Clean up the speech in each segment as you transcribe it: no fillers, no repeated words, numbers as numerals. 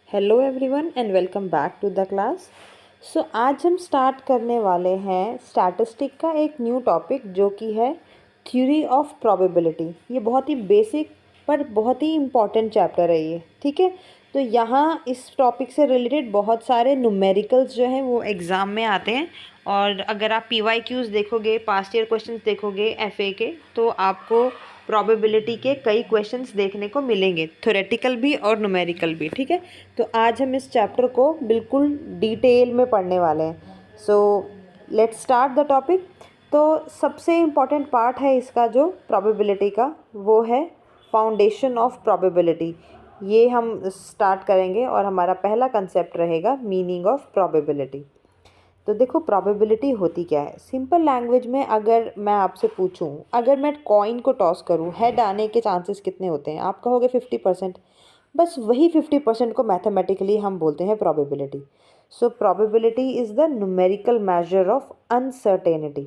Hello everyone and welcome back to the class. आज हम start करने वाले हैं स्टैटिस्टिक का एक न्यू टॉपिक जो कि है थ्योरी ऑफ प्रोबेबिलिटी। ये बहुत ही बेसिक पर बहुत ही इम्पॉर्टेंट चैप्टर है ये, ठीक है। तो यहाँ इस टॉपिक से रिलेटेड बहुत सारे न्यूमेरिकल्स जो हैं वो एग्ज़ाम में आते हैं, और अगर आप PYQs देखोगे, पास्ट ईयर क्वेश्चंस देखोगे FA के, तो आपको प्रोबेबिलिटी के कई क्वेश्चंस देखने को मिलेंगे, थ्योरेटिकल भी और न्यूमेरिकल भी, ठीक है। तो आज हम इस चैप्टर को बिल्कुल डिटेल में पढ़ने वाले हैं। So let's start the topic. तो सबसे इम्पॉर्टेंट पार्ट है इसका जो प्रोबेबिलिटी का, वो है फाउंडेशन ऑफ प्रोबेबिलिटी। ये हम स्टार्ट करेंगे और हमारा पहला कंसेप्ट रहेगा मीनिंग ऑफ प्रोबेबिलिटी। तो देखो, प्रोबेबिलिटी होती क्या है। सिंपल लैंग्वेज में अगर मैं आपसे पूछूं, अगर मैं कॉइन को टॉस करूं, हेड आने के चांसेस कितने होते हैं, आप कहोगे 50%। बस वही 50% को मैथमेटिकली हम बोलते हैं probability. So probability is the numerical measure of uncertainty.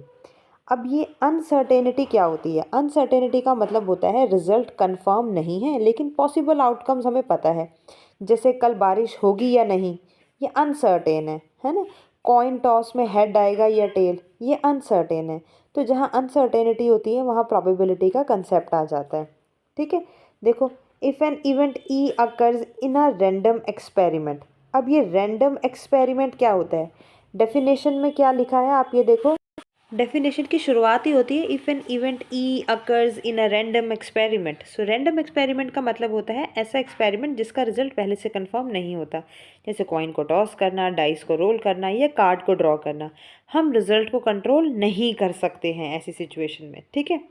अब ये अनसर्टेनिटी क्या होती है? अनसर्टेनिटी का मतलब होता है रिजल्ट कंफर्म नहीं है लेकिन पॉसिबल आउटकम्स हमें पता है। जैसे कल बारिश होगी या नहीं, ये अनसर्टेन है ना। कॉइन टॉस में हेड आएगा या टेल, ये अनसर्टेन है। तो जहाँ अनसर्टेनिटी होती है वहाँ प्रोबेबिलिटी का कंसेप्ट आ जाता है, ठीक है। देखो, if an event E occurs in a random experiment. अब ये रैंडम एक्सपेरिमेंट क्या होता है? डेफिनेशन में क्या लिखा है आप ये देखो। डेफिनेशन की शुरुआत ही होती है if an event E occurs in a random experiment. So random experiment का मतलब होता है ऐसा एक्सपेरिमेंट जिसका रिजल्ट पहले से कंफर्म नहीं होता। जैसे कॉइन को टॉस करना, डाइस को रोल करना या कार्ड को ड्रॉ करना। हम रिजल्ट को कंट्रोल नहीं कर सकते हैं ऐसी सिचुएशन में, ठीक है।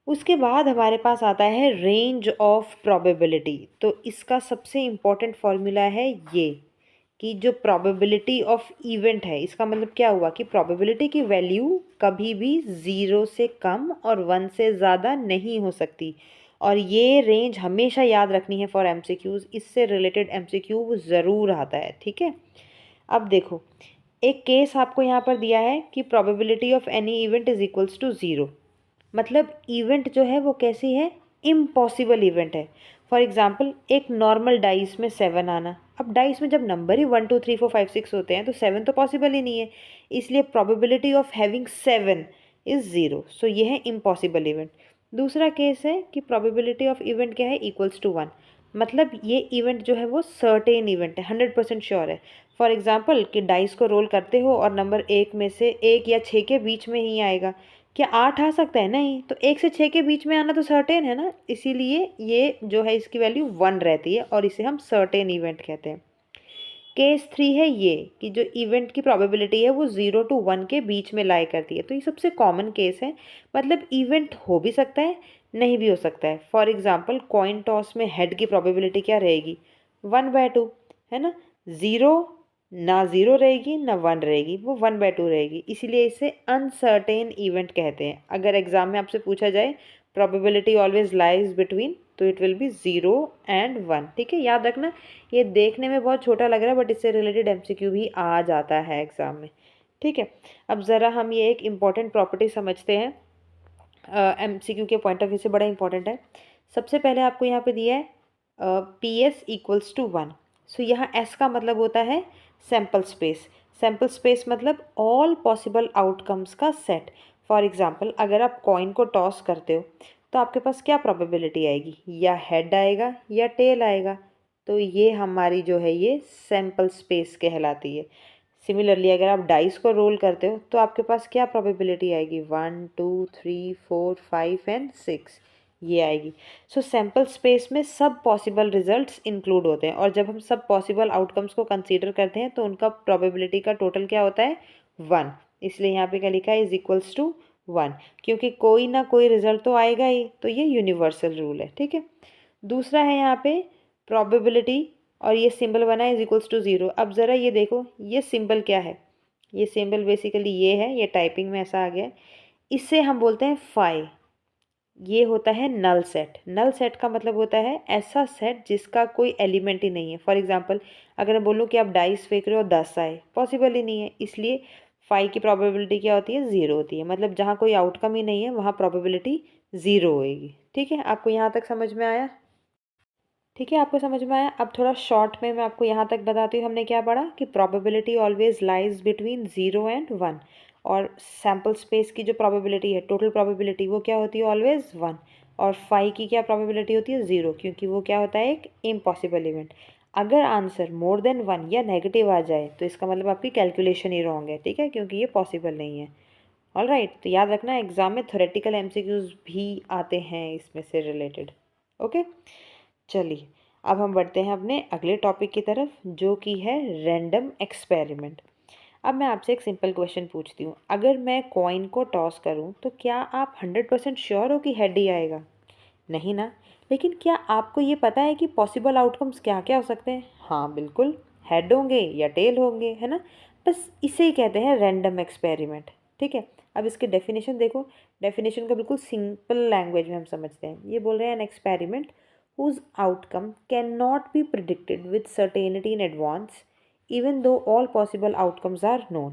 उसके बाद हमारे पास आता है रेंज ऑफ प्रोबेबिलिटी। तो इसका सबसे इम्पॉर्टेंट फॉर्मूला है ये, कि जो प्रोबेबिलिटी ऑफ इवेंट है, इसका मतलब क्या हुआ कि प्रोबेबिलिटी की वैल्यू कभी भी 0 से कम और 1 से ज़्यादा नहीं हो सकती। और ये रेंज हमेशा याद रखनी है फॉर MCQs। इससे रिलेटेड MCQ ज़रूर आता है, ठीक है। अब देखो, एक केस आपको यहाँ पर दिया है कि probability of any event is equals to 0। मतलब इवेंट जो है वो कैसी है? इम्पॉसिबल इवेंट है। फॉर एग्जाम्पल, एक नॉर्मल डाइस में 7 आना। अब डाइस में जब नंबर ही 1 2 3 4 5 6 होते हैं तो 7 तो पॉसिबल ही नहीं है। इसलिए प्रोबेबिलिटी ऑफ हैविंग 7 इज़ 0। सो ये है इम्पॉसिबल इवेंट। दूसरा केस है कि प्रोबेबिलिटी ऑफ इवेंट क्या है? Equals to 1। मतलब ये इवेंट जो है वो सर्टेन इवेंट है, 100% श्योर है। फॉर एग्जाम्पल कि डाइस को रोल करते हो और नंबर 1 में से 1 या 6 के बीच में ही आएगा। क्या 8 आ सकता है? नहीं। तो 1 से 6 के बीच में आना तो सर्टेन है ना, इसीलिए ये जो है इसकी वैल्यू 1 रहती है और इसे हम सर्टेन इवेंट कहते हैं। केस 3 है ये कि जो इवेंट की प्रोबेबिलिटी है वो 0 to 1 के बीच में लाई करती है। तो ये सबसे कॉमन केस है। मतलब इवेंट हो भी सकता है, नहीं भी हो सकता है। फॉर एग्जाम्पल, कॉइन टॉस में हेड की प्रोबेबिलिटी क्या रहेगी? 1/2, है ना। 0 ना 0 रहेगी ना 1 रहेगी, वो 1/2 रहेगी। इसीलिए इसे अनसर्टेन इवेंट कहते हैं। अगर एग्जाम में आपसे पूछा जाए प्रोबेबिलिटी ऑलवेज लाइज बिटवीन, तो इट विल बी 0 and 1, ठीक है। याद रखना, ये देखने में बहुत छोटा लग रहा है बट इससे रिलेटेड MCQ भी आ जाता है एग्जाम में, ठीक है। अब ज़रा हम ये एक इम्पॉर्टेंट प्रॉपर्टी समझते हैं, MCQ के पॉइंट ऑफ व्यू से बड़ा इंपॉर्टेंट है। सबसे पहले आपको यहाँ पे दिया है PS इक्वल्स टू 1। सो यहाँ S का मतलब होता है सैम्पल स्पेस। सैम्पल स्पेस मतलब ऑल पॉसिबल आउटकम्स का सेट। फॉर एग्जाम्पल, अगर आप कॉइन को टॉस करते हो तो आपके पास क्या प्रोबेबिलिटी आएगी? या हेड आएगा या टेल आएगा। तो ये हमारी जो है ये सैम्पल स्पेस कहलाती है। सिमिलरली, अगर आप डाइस को रोल करते हो तो आपके पास क्या प्रोबेबिलिटी आएगी? 1 2 3 4 5 एंड 6, ये आएगी। सो सैम्पल स्पेस में सब पॉसिबल रिजल्ट्स इंक्लूड होते हैं, और जब हम सब पॉसिबल आउटकम्स को कंसीडर करते हैं तो उनका प्रोबेबिलिटी का टोटल क्या होता है? 1। इसलिए यहाँ पे क्या लिखा है? इज इक्वल्स टू 1, क्योंकि कोई ना कोई रिजल्ट तो आएगा ही। तो ये यूनिवर्सल रूल है, ठीक है। दूसरा है यहाँ पे प्रोबेबिलिटी, और ये सिंबल बना है इज इक्वल्स टू 0। अब ज़रा ये देखो, ये सिंबल क्या है? ये सिंबल बेसिकली ये है, ये टाइपिंग में ऐसा आ गया है। इससे हम बोलते हैं फाई। ये होता है नल सेट। नल सेट का मतलब होता है ऐसा सेट जिसका कोई एलिमेंट ही नहीं है। फॉर एग्जांपल, अगर मैं बोलूँ कि आप डाइस फेंक रहे हो 10 आए, पॉसिबल ही नहीं है। इसलिए 5 की प्रोबेबिलिटी क्या होती है? 0 होती है। मतलब जहाँ कोई आउटकम ही नहीं है वहाँ प्रोबेबिलिटी 0 होएगी, ठीक है। आपको यहाँ तक समझ में आया? ठीक है, आपको समझ में आया? अब थोड़ा शॉर्ट में मैं आपको यहाँ तक बताती हूँ हमने क्या पढ़ा कि probability always lies between 0 and 1, और सैम्पल स्पेस की जो प्रोबेबिलिटी है, टोटल प्रोबेबिलिटी, वो क्या होती है? ऑलवेज 1। और फाई की क्या प्रोबेबिलिटी होती है? 0, क्योंकि वो क्या होता है? एक इम्पॉसिबल इवेंट। अगर आंसर मोर देन 1 या नेगेटिव आ जाए तो इसका मतलब आपकी कैलकुलेशन ही रॉन्ग है, ठीक है, क्योंकि ये पॉसिबल नहीं है। ऑल राइट, तो याद रखना एग्जाम में थ्योरेटिकल एमसीक्यूज भी आते हैं इसमें से रिलेटेड। ओके, चलिए अब हम बढ़ते हैं अपने अगले टॉपिक की तरफ, जो कि है रैंडम एक्सपेरिमेंट। अब मैं आपसे एक सिंपल क्वेश्चन पूछती हूँ, अगर मैं कॉइन को टॉस करूँ तो क्या आप 100% श्योर हो कि हेड ही आएगा? नहीं ना। लेकिन क्या आपको ये पता है कि पॉसिबल आउटकम्स क्या क्या हो सकते हैं? हाँ बिल्कुल, हेड होंगे या टेल होंगे, है ना। बस इसे ही कहते हैं रैंडम एक्सपेरिमेंट। ठीक है, अब इसके डेफिनेशन देखो। डेफिनेशन को बिल्कुल सिंपल लैंग्वेज में हम समझते हैं। ये बोल रहे हैं an experiment whose outcome cannot be predicted with certainty in advance even though all possible outcomes are known।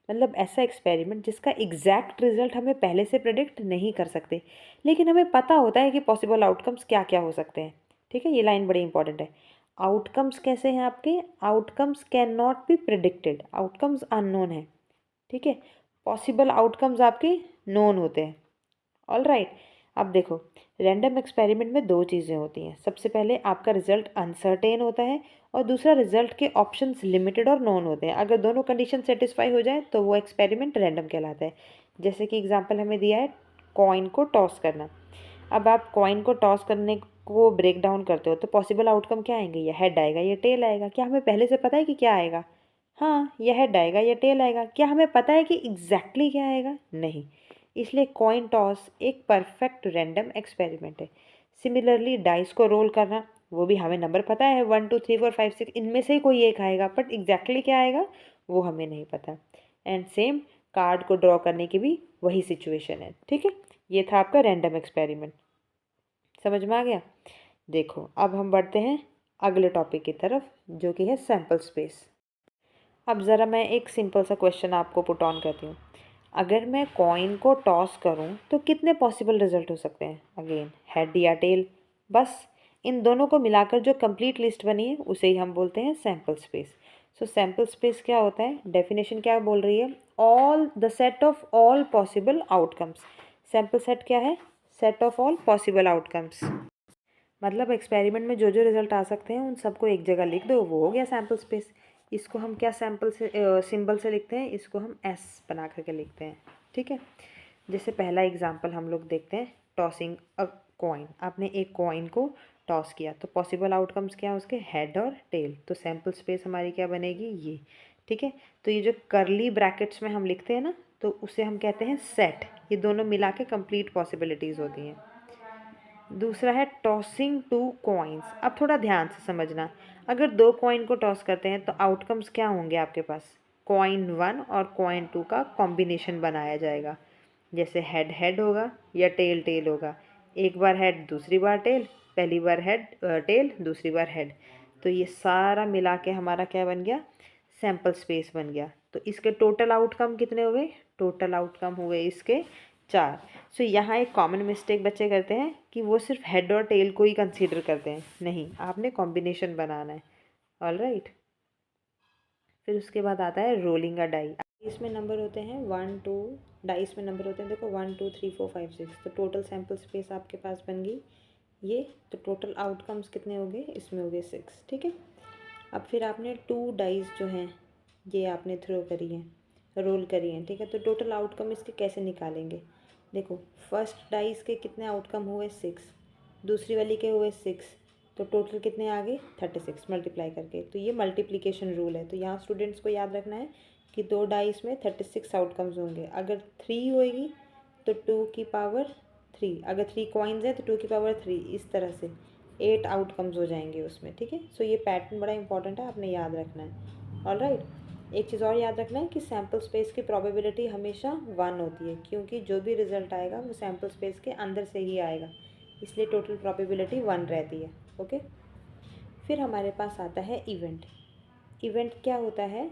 मतलब ऐसा एक्सपेरिमेंट जिसका एग्जैक्ट रिजल्ट हमें पहले से प्रेडिक्ट नहीं कर सकते, लेकिन हमें पता होता है कि पॉसिबल आउटकम्स क्या क्या हो सकते हैं। ठीक है, ये लाइन बड़ी इंपॉर्टेंट है। आउटकम्स कैसे हैं आपके? Outcomes can not be predicted, outcomes unknown है। ठीक है, पॉसिबल आउटकम्स आपके नोन होते हैं। ऑल राइट, अब देखो, रैंडम एक्सपेरिमेंट में दो चीज़ें होती हैं। सबसे पहले आपका रिजल्ट अनसर्टेन होता है, और दूसरा रिजल्ट के ऑप्शंस लिमिटेड और नोन होते हैं। अगर दोनों कंडीशन सेटिस्फाई हो जाए तो वो एक्सपेरिमेंट रैंडम कहलाता है। जैसे कि एग्जांपल हमें दिया है कॉइन को टॉस करना। अब आप कॉइन को टॉस करने को ब्रेक डाउन करते हो तो पॉसिबल आउटकम क्या आएंगे? या हेड आएगा या टेल आएगा। क्या हमें पहले से पता है कि क्या आएगा? हाँ, या हेड आएगा या टेल आएगा। क्या हमें पता है कि एग्जैक्टली क्या आएगा? नहीं। इसलिए कॉइन टॉस एक परफेक्ट रैंडम एक्सपेरिमेंट है। सिमिलरली डाइस को रोल करना, वो भी हमें नंबर पता है 1 2 3 4 5 6, इनमें से ही कोई एक आएगा, बट एग्जैक्टली क्या आएगा वो हमें नहीं पता। एंड सेम कार्ड को ड्रॉ करने की भी वही सिचुएशन है। ठीक है, ये था आपका रैंडम एक्सपेरिमेंट। समझ में आ गया? देखो अब हम बढ़ते हैं अगले टॉपिक की तरफ, जो कि है सैम्पल स्पेस। अब ज़रा मैं एक सिंपल सा क्वेश्चन आपको पुट ऑन करती हूँ। अगर मैं कॉइन को टॉस करूँ तो कितने पॉसिबल रिजल्ट हो सकते हैं? अगेन, हेड या टेल। बस इन दोनों को मिलाकर जो कंप्लीट लिस्ट बनी है उसे ही हम बोलते हैं सैम्पल स्पेस। सो सैम्पल स्पेस क्या होता है? डेफिनेशन क्या बोल रही है? All the set of all possible outcomes. Sample set क्या है? Set of all possible outcomes. मतलब एक्सपेरिमेंट में जो जो रिजल्ट आ सकते हैं उन सबको एक जगह लिख दो, वो हो गया सैम्पल स्पेस। इसको हम क्या सैम्पल से सिंबल से लिखते हैं? इसको हम एस बना करके लिखते हैं। ठीक है, जैसे पहला एग्जांपल हम लोग देखते हैं, टॉसिंग अ कॉइन। आपने एक कॉइन को टॉस किया तो पॉसिबल आउटकम्स क्या है उसके? हेड और टेल। तो सैम्पल स्पेस हमारी क्या बनेगी? ये। ठीक है, तो ये जो करली ब्रैकेट्स में हम लिखते हैं ना, तो उसे हम कहते हैं सेट। ये दोनों मिला के कंप्लीट पॉसिबिलिटीज़ होती हैं। दूसरा है टॉसिंग टू कॉइन्स। अब थोड़ा ध्यान से समझना, अगर दो कॉइन को टॉस करते हैं तो आउटकम्स क्या होंगे आपके पास? कॉइन 1 और कॉइन 2 का कॉम्बिनेशन बनाया जाएगा। जैसे हेड हेड होगा या टेल टेल होगा। एक बार हेड दूसरी बार टेल, पहली बार हेड टेल दूसरी बार हेड। तो ये सारा मिला के हमारा क्या बन गया? सैम्पल स्पेस बन गया। तो इसके टोटल आउटकम कितने हुए? टोटल आउटकम हुए इसके 4। सो यहाँ एक कॉमन मिस्टेक बच्चे करते हैं कि वो सिर्फ हेड और टेल को ही कंसीडर करते हैं। नहीं, आपने कॉम्बिनेशन बनाना है। ऑल राइट, फिर उसके बाद आता है रोलिंग अ डाई। इसमें नंबर होते हैं 1 2, डाइस में नंबर होते हैं देखो 1 2 3 4 5 6। तो टोटल सैम्पल स्पेस आपके पास बन गई ये। तो टोटल आउटकम्स कितने हो गए? इसमें हो गए 6। ठीक है, अब फिर आपने 2 डाइस जो हैं ये आपने थ्रो करी हैं, रोल करी हैं। ठीक है, तो टोटल आउटकम इसके कैसे निकालेंगे? देखो, फर्स्ट डाइस के कितने आउटकम हुए? 6। दूसरी वाली के हुए 6। तो टोटल कितने आ गए? 36 मल्टीप्लाई करके। तो ये मल्टीप्लिकेशन रूल है। तो यहाँ स्टूडेंट्स को याद रखना है कि 2 डाइस में 36 आउटकम्स होंगे। अगर 3 होएगी तो 2 की पावर 3, अगर 3 कॉइन्स हैं तो 2 की पावर 3, इस तरह से 8 आउटकम्स हो जाएंगे उसमें। ठीक है, सो ये पैटर्न बड़ा इंपॉर्टेंट है, आपने याद रखना है। ऑल राइट, एक चीज़ और याद रखना है कि सैम्पल स्पेस की प्रोबेबिलिटी हमेशा 1 होती है, क्योंकि जो भी रिजल्ट आएगा वो सैम्पल स्पेस के अंदर से ही आएगा, इसलिए टोटल प्रोबेबिलिटी 1 रहती है। ओके, फिर हमारे पास आता है इवेंट। इवेंट क्या होता है?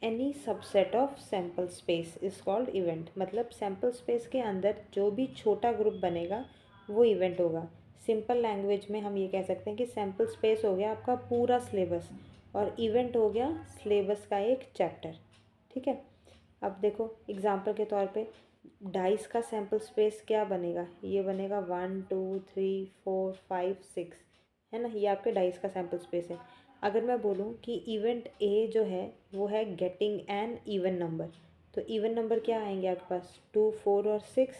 Any subset of sample space is called event. मतलब सैम्पल स्पेस के अंदर जो भी छोटा ग्रुप बनेगा वो इवेंट होगा। सिंपल लैंग्वेज में हम ये कह सकते हैं कि सैम्पल स्पेस हो गया आपका पूरा सिलेबस और इवेंट हो गया सिलेबस का एक चैप्टर। ठीक है, अब देखो एग्जांपल के तौर पे डाइस का सैम्पल स्पेस क्या बनेगा, ये बनेगा 1 2 3 4 5 6, है ना, ये आपके डाइस का सैम्पल स्पेस है। अगर मैं बोलूँ कि इवेंट ए जो है वो है गेटिंग एन इवन नंबर, तो इवन नंबर क्या आएंगे आपके पास 2 4 और 6,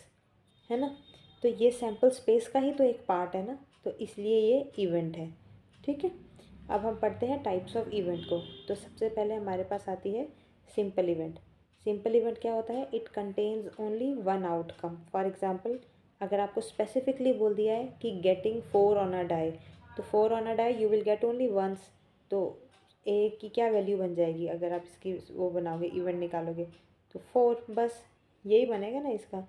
है ना, तो ये सैम्पल स्पेस का ही तो एक पार्ट है ना, तो इसलिए ये इवेंट है। ठीक है, अब हम पढ़ते हैं टाइप्स ऑफ इवेंट को। तो सबसे पहले हमारे पास आती है सिंपल इवेंट। सिंपल इवेंट क्या होता है, it contains only one outcome. For example अगर आपको स्पेसिफिकली बोल दिया है कि गेटिंग 4 ऑन अ डाई, तो 4 on a die you will get only once, तो ए की क्या वैल्यू बन जाएगी अगर आप इसकी वो बनाओगे इवेंट निकालोगे, तो 4, बस यही बनेगा ना इसका।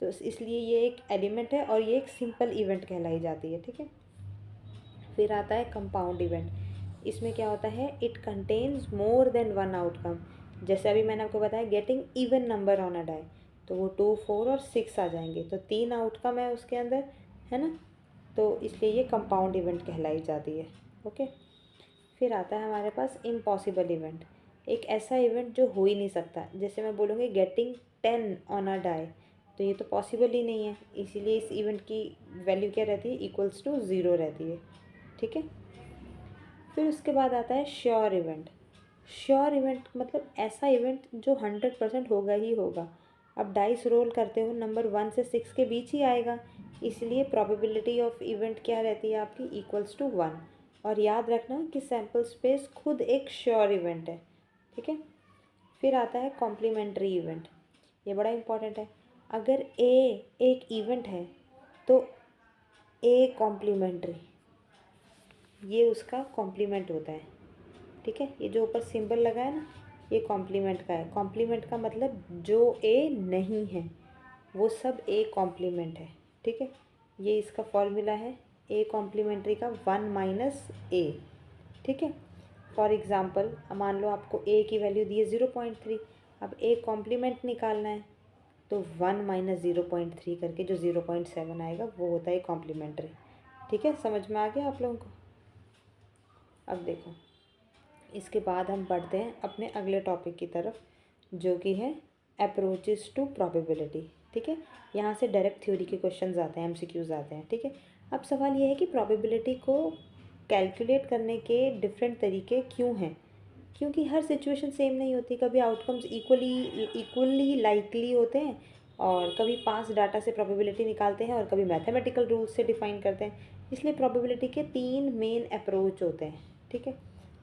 तो इसलिए ये एक एलिमेंट है और ये एक सिंपल इवेंट कहलाई जाती है। ठीक है, फिर आता है कंपाउंड इवेंट। इसमें क्या होता है, it contains more than one outcome. जैसे अभी मैंने आपको बताया getting even number on a die, तो वो 2 4 और 6 आ जाएंगे, तो 3 आउटकम है उसके अंदर, है ना, तो इसलिए ये कंपाउंड इवेंट कहलाई जाती है। ओके, फिर आता है हमारे पास इम्पॉसिबल इवेंट। एक ऐसा इवेंट जो हो ही नहीं सकता, जैसे मैं बोलूँगी गेटिंग 10 ऑन अ डाई, तो ये तो पॉसिबल ही नहीं है, इसीलिए इस इवेंट की वैल्यू क्या रहती है, इक्वल्स टू 0 रहती है। ठीक है, फिर उसके बाद आता है श्योर इवेंट। श्योर इवेंट मतलब ऐसा इवेंट जो 100% होगा ही होगा। अब डाइस रोल करते हो नंबर 1 से 6 के बीच ही आएगा, इसलिए प्रोबेबिलिटी ऑफ इवेंट क्या रहती है आपकी, इक्वल्स टू 1। और याद रखना कि सैम्पल स्पेस खुद एक श्योर इवेंट है। ठीक है, फिर आता है कॉम्प्लीमेंट्री इवेंट। ये बड़ा इंपॉर्टेंट है। अगर ए एक इवेंट है तो ए कॉम्प्लीमेंट्री, ये उसका कॉम्प्लीमेंट होता है। ठीक है, ये जो ऊपर सिंबल लगा है ना, ये कॉम्प्लीमेंट का है। कॉम्प्लीमेंट का मतलब जो ए नहीं है वो सब ए कॉम्प्लीमेंट है। ठीक है, ये इसका फॉर्मूला है ए कॉम्प्लीमेंट्री का 1 माइनस ए। ठीक है, फॉर एग्ज़ाम्पल मान लो आपको ए की वैल्यू दी है 0.3, अब ए कॉम्प्लीमेंट निकालना है, तो 1 माइनस 0.3 करके जो 0.7 आएगा वो होता है कॉम्प्लीमेंट्री। ठीक है, समझ में आ गया आप लोगों को। अब देखो इसके बाद हम बढ़ते हैं अपने अगले टॉपिक की तरफ, जो कि है अप्रोचेस टू प्रोबेबिलिटी। ठीक है, यहाँ से डायरेक्ट थ्योरी के क्वेश्चंस आते हैं, एमसीक्यूज आते हैं। ठीक है, अब सवाल ये है कि प्रोबेबिलिटी को कैलकुलेट करने के डिफरेंट तरीके क्यों हैं, क्योंकि हर सिचुएशन सेम नहीं होती। कभी आउटकम्स इक्वली लाइकली होते हैं, और कभी पास डाटा से प्रोबेबिलिटी निकालते हैं, और कभी मैथमेटिकल रूल्स से डिफाइन करते हैं। इसलिए प्रोबेबिलिटी के 3 मेन अप्रोच होते हैं। ठीक है,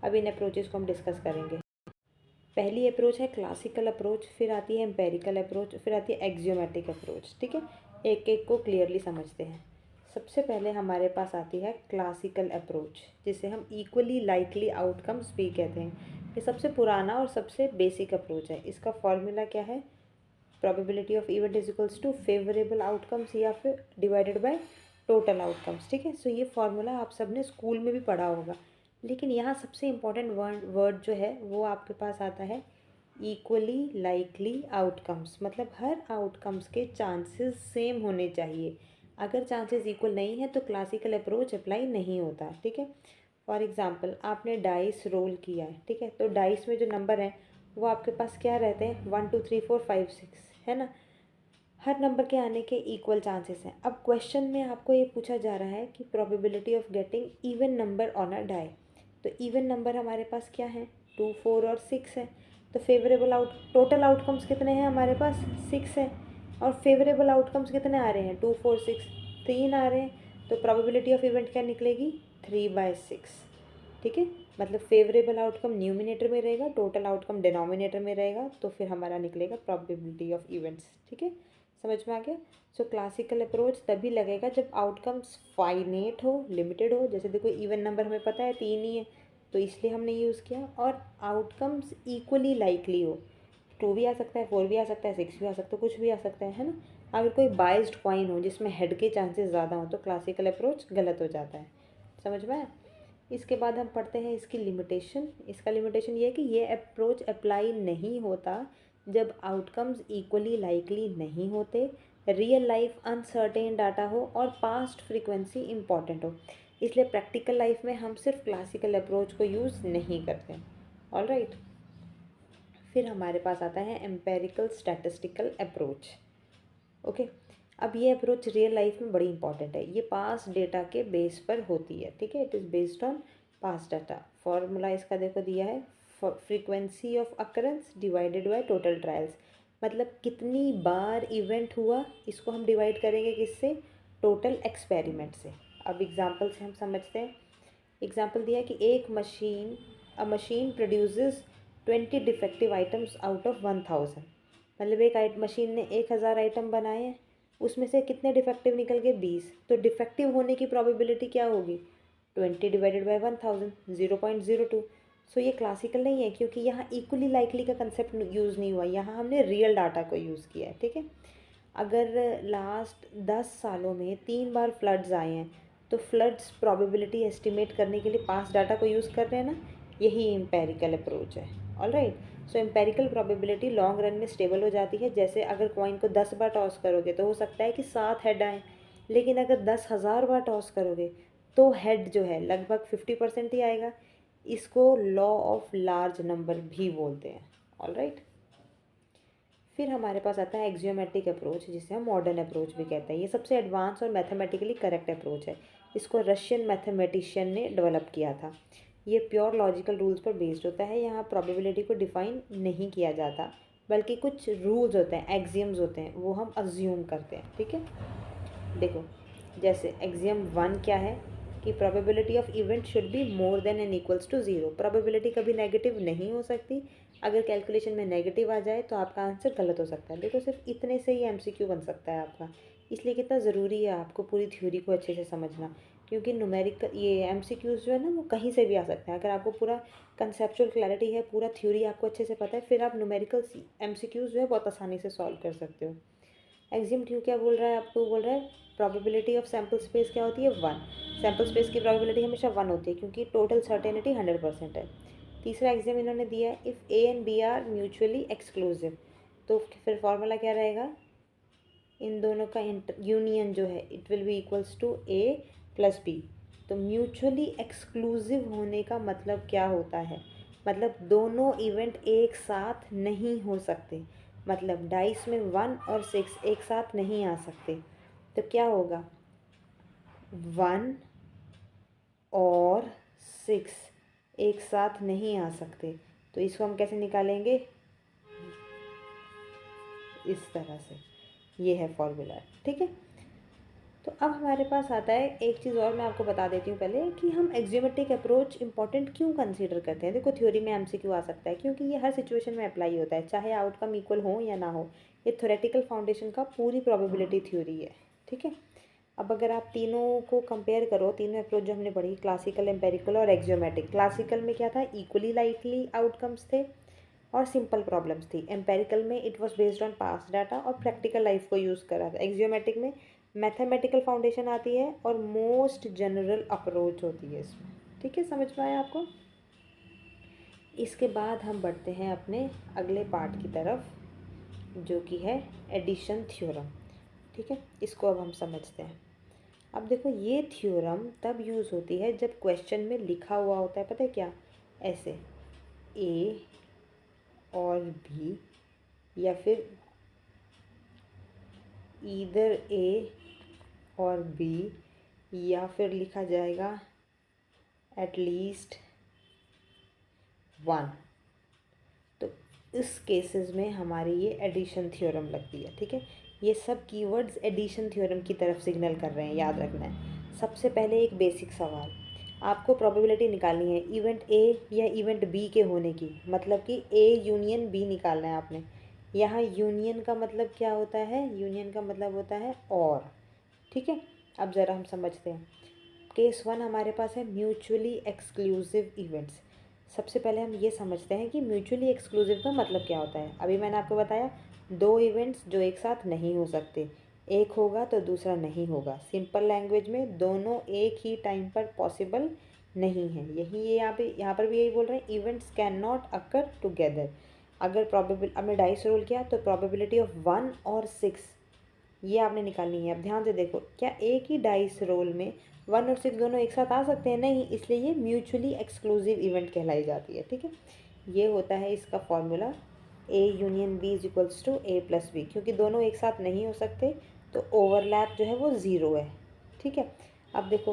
अब इन अप्रोचेस को हम डिस्कस करेंगे। पहली अप्रोच है क्लासिकल अप्रोच, फिर आती है एम्पेरिकल अप्रोच, फिर आती है एक्सियोमेट्रिक अप्रोच। ठीक है, एक एक को क्लियरली समझते हैं। सबसे पहले हमारे पास आती है क्लासिकल अप्रोच, जिसे हम इक्वली लाइकली आउटकम्स भी कहते हैं। ये सबसे पुराना और सबसे बेसिक अप्रोच है। इसका फॉर्मूला क्या है, probability of event is equals to favourable outcomes या फिर डिवाइडेड बाय टोटल आउटकम्स। ठीक है, सो ये फॉर्मूला आप सब ने स्कूल में भी पढ़ा होगा, लेकिन यहाँ सबसे इम्पॉर्टेंट वर्ड जो है वो आपके पास आता है इक्वली लाइकली आउटकम्स। मतलब हर आउटकम्स के चांसेस सेम होने चाहिए। अगर चांसेस इक्वल नहीं है तो क्लासिकल अप्रोच अप्लाई नहीं होता। ठीक है, फॉर एग्जांपल आपने डाइस रोल किया है, ठीक है, तो डाइस में जो नंबर हैं वो आपके पास क्या रहते हैं, 1 2 3 4 5 6, है ना, हर नंबर के आने के इक्वल चांसेस हैं। अब क्वेश्चन में आपको ये पूछा जा रहा है कि probability of getting even number on a die, तो इवन नंबर हमारे पास क्या है, 2 4 और 6 है, तो फेवरेबल टोटल आउटकम्स कितने हैं हमारे पास, 6 है, और फेवरेबल आउटकम्स कितने आ रहे हैं, 2 4 6, 3 आ रहे हैं, तो प्रोबेबिलिटी ऑफ इवेंट क्या निकलेगी, 3/6। ठीक है, मतलब फेवरेबल आउटकम न्यूमिनेटर में रहेगा, टोटल आउटकम डिनोमिनेटर में रहेगा, तो फिर हमारा निकलेगा प्रोबेबिलिटी ऑफ इवेंट्स। ठीक है, समझ में आ गया। सो क्लासिकल अप्रोच तभी लगेगा जब आउटकम्स फाइनेट हो, लिमिटेड हो। जैसे देखो इवन नंबर हमें पता है 3 ही है, तो इसलिए हमने यूज़ किया, और आउटकम्स इक्वली लाइकली हो, 2 भी आ सकता है, 4 भी आ सकता है, 6 भी आ सकता है, कुछ भी आ सकता है ना। अगर कोई बाइस्ड कॉइन हो जिसमें हेड के चांसेस ज़्यादा हो तो क्लासिकल अप्रोच गलत हो जाता है। समझ में आया। इसके बाद हम पढ़ते हैं इसकी लिमिटेशन। इसका लिमिटेशन ये है कि ये अप्रोच अप्लाई नहीं होता जब आउटकम्स इक्वली लाइकली नहीं होते, रियल लाइफ अनसर्टेन डाटा हो और पास्ट फ्रीक्वेंसी इम्पॉर्टेंट हो। इसलिए प्रैक्टिकल लाइफ में हम सिर्फ क्लासिकल अप्रोच को यूज़ नहीं करते। All right. फिर हमारे पास आता है एम्पेरिकल स्टैटिस्टिकल अप्रोच। ओके, अब ये अप्रोच रियल लाइफ में बड़ी इंपॉर्टेंट है। ये पास्ट डेटा के बेस पर होती है, ठीक है। It is based on past data. Formula इसका देखो दिया है, frequency of occurrence divided by total trials. मतलब कितनी बार इवेंट हुआ, इसको हम डिवाइड करेंगे किससे, टोटल एक्सपेरिमेंट से। अब एग्जांपल से हम समझते हैं। एग्जांपल दिया कि अ machine produces 20 defective items out of 1000। मतलब एक मशीन ने 1000 आइटम बनाए हैं, उसमें से कितने डिफेक्टिव निकल गए, 20। तो डिफेक्टिव होने की प्रोबेबिलिटी क्या होगी, 20 डिवाइडेड बाई 1000, 0.02। सो ये क्लासिकल नहीं है, क्योंकि यहाँ इक्वली लाइकली का कंसेप्ट यूज़ नहीं हुआ, यहाँ हमने रियल डाटा को यूज़ किया है, ठीक है। अगर लास्ट 10 सालों में 3 बार फ्लड्स आए हैं, तो फ्लड्स प्रोबेबिलिटी एस्टिमेट करने के लिए पास्ट डाटा को यूज़ कर रहे हैं ना, यही एम्पेरिकल अप्रोच है। All right. So empirical probability long run में स्टेबल हो जाती है। जैसे अगर कॉइन को 10 बार टॉस करोगे तो हो सकता है कि 7 हेड आए, लेकिन अगर 10,000 बार टॉस करोगे तो हेड जो है लगभग 50% ही आएगा। इसको लॉ ऑफ लार्ज नंबर भी बोलते हैं। All right. फिर हमारे पास आता है एक्जियोमेट्रिक अप्रोच, जिसे हम मॉडर्न अप्रोच भी कहते हैं। ये सबसे एडवांस और मैथमेटिकली करेक्ट अप्रोच है। इसको रशियन मैथमेटिशियन ने डेवलप किया था। ये प्योर लॉजिकल रूल्स पर बेस्ड होता है। यहाँ प्रोबेबिलिटी को डिफाइन नहीं किया जाता, बल्कि कुछ रूल्स होते हैं, एक्सियम्स होते हैं, वो हम अज्यूम करते हैं, ठीक है। देखो, जैसे एक्सियम 1 क्या है कि probability of event should be more than and equals to 0। प्रोबेबिलिटी कभी नेगेटिव नहीं हो सकती। अगर कैलकुलेशन में नेगेटिव आ जाए तो आपका आंसर गलत हो सकता है। देखो, सिर्फ इतने से ही एमसीक्यू बन सकता है आपका। इसलिए कितना ज़रूरी है आपको पूरी थ्योरी को अच्छे से समझना, क्योंकि न्यूमेरिक ये एमसीक्यूज़ जो है ना, वो कहीं से भी आ सकते हैं। अगर आपको पूरा कंसेप्चुअल क्लैरिटी है, पूरा थ्योरी आपको अच्छे से पता है, फिर आप न्यूमेरिकल एमसीक्यूज़ जो है बहुत आसानी से सॉल्व कर सकते हो। एक्सियम 2 क्या बोल रहा है आपको, बोल रहा है प्रोबेबिलिटी ऑफ सैम्पल स्पेस क्या होती है, 1। सैम्पल स्पेस की प्रोबेबिलिटी हमेशा 1 होती है, क्योंकि टोटल सर्टेनिटी 100% है। तीसरा एग्जाम इन्होंने दिया है, if A and B are mutually exclusive. तो फिर फॉर्मूला क्या रहेगा, इन दोनों का यूनियन जो है it will be equals to A plus B. तो म्यूचुअली एक्सक्लूसिव होने का मतलब क्या होता है, मतलब दोनों इवेंट एक साथ नहीं हो सकते। मतलब डाइस में 1 और 6 एक साथ नहीं आ सकते। तो क्या होगा, 1 और 6 एक साथ नहीं आ सकते। तो इसको हम कैसे निकालेंगे, इस तरह से। ये है फॉर्मूला, ठीक है। तो अब हमारे पास आता है एक चीज़ और, मैं आपको बता देती हूँ पहले कि हम एक्जियोमेट्रिक अप्रोच इंपॉर्टेंट क्यों कंसीडर करते हैं। देखो, थ्योरी में एमसीक्यू आ सकता है, क्योंकि ये हर सिचुएशन में अप्लाई होता है, चाहे आउटकम इक्वल हो या ना हो। ये थ्योरेटिकल फाउंडेशन का पूरी प्रोबेबिलिटी थ्योरी है, ठीक है। अब अगर आप तीनों को कंपेयर करो, तीनों अप्रोच जो हमने पढ़ी, क्लासिकल, एम्पेरिकल और एक्जियोमेट्रिक। क्लासिकल में क्या था, इक्वली लाइकली आउटकम्स थे और सिंपल प्रॉब्लम्स थी। एम्पेरिकल में it was based on past data और प्रैक्टिकल लाइफ को यूज़ करा था। एक्जियोमेट्रिक में मैथमेटिकल फाउंडेशन आती है और मोस्ट जनरल अप्रोच होती है इसमें, ठीक है। समझ में आया आपको। इसके बाद हम बढ़ते हैं अपने अगले पार्ट की तरफ, जो कि है एडिशन थ्योरम, ठीक है। इसको अब हम समझते हैं। अब देखो, ये थ्योरम तब यूज़ होती है जब क्वेश्चन में लिखा हुआ होता है, पता है क्या, ऐसे ए और बी, या फिर ईदर ए और बी, या फिर लिखा जाएगा एटलीस्ट 1। तो इस केसेस में हमारी ये एडिशन थ्योरम लगती है, ठीक है। ये सब कीवर्ड्स एडिशन थ्योरम की तरफ सिग्नल कर रहे हैं, याद रखना है। सबसे पहले एक बेसिक सवाल, आपको प्रोबेबिलिटी निकालनी है इवेंट ए या इवेंट बी के होने की। मतलब कि ए यूनियन बी निकालना है आपने। यहाँ यूनियन का मतलब क्या होता है, यूनियन का मतलब होता है और, ठीक है। अब ज़रा हम समझते हैं। केस 1 हमारे पास है म्यूचुअली एक्सक्लूसिव इवेंट्स। सबसे पहले हम ये समझते हैं कि म्यूचुअली एक्सक्लूसिव का मतलब क्या होता है। अभी मैंने आपको बताया, दो इवेंट्स जो एक साथ नहीं हो सकते, एक होगा तो दूसरा नहीं होगा। सिंपल लैंग्वेज में दोनों एक ही टाइम पर पॉसिबल नहीं है। यही ये यहाँ पर भी यही बोल रहे हैं, events can not occur together. अगर प्रोबेबिल अब मैं डाइस रोल किया तो प्रोबेबिलिटी ऑफ 1 और 6 ये आपने निकालनी है। अब ध्यान से देखो, क्या एक ही डाइस रोल में 1 और 6 दोनों एक साथ आ सकते हैं? नहीं, इसलिए ये म्यूचुअली एक्सक्लूसिव इवेंट कहलाई जाती है। ठीक है, ये होता है इसका formula, A union B is equals to A plus B. क्योंकि दोनों एक साथ नहीं हो सकते तो ओवरलैप जो है वो ज़ीरो है। ठीक है, अब देखो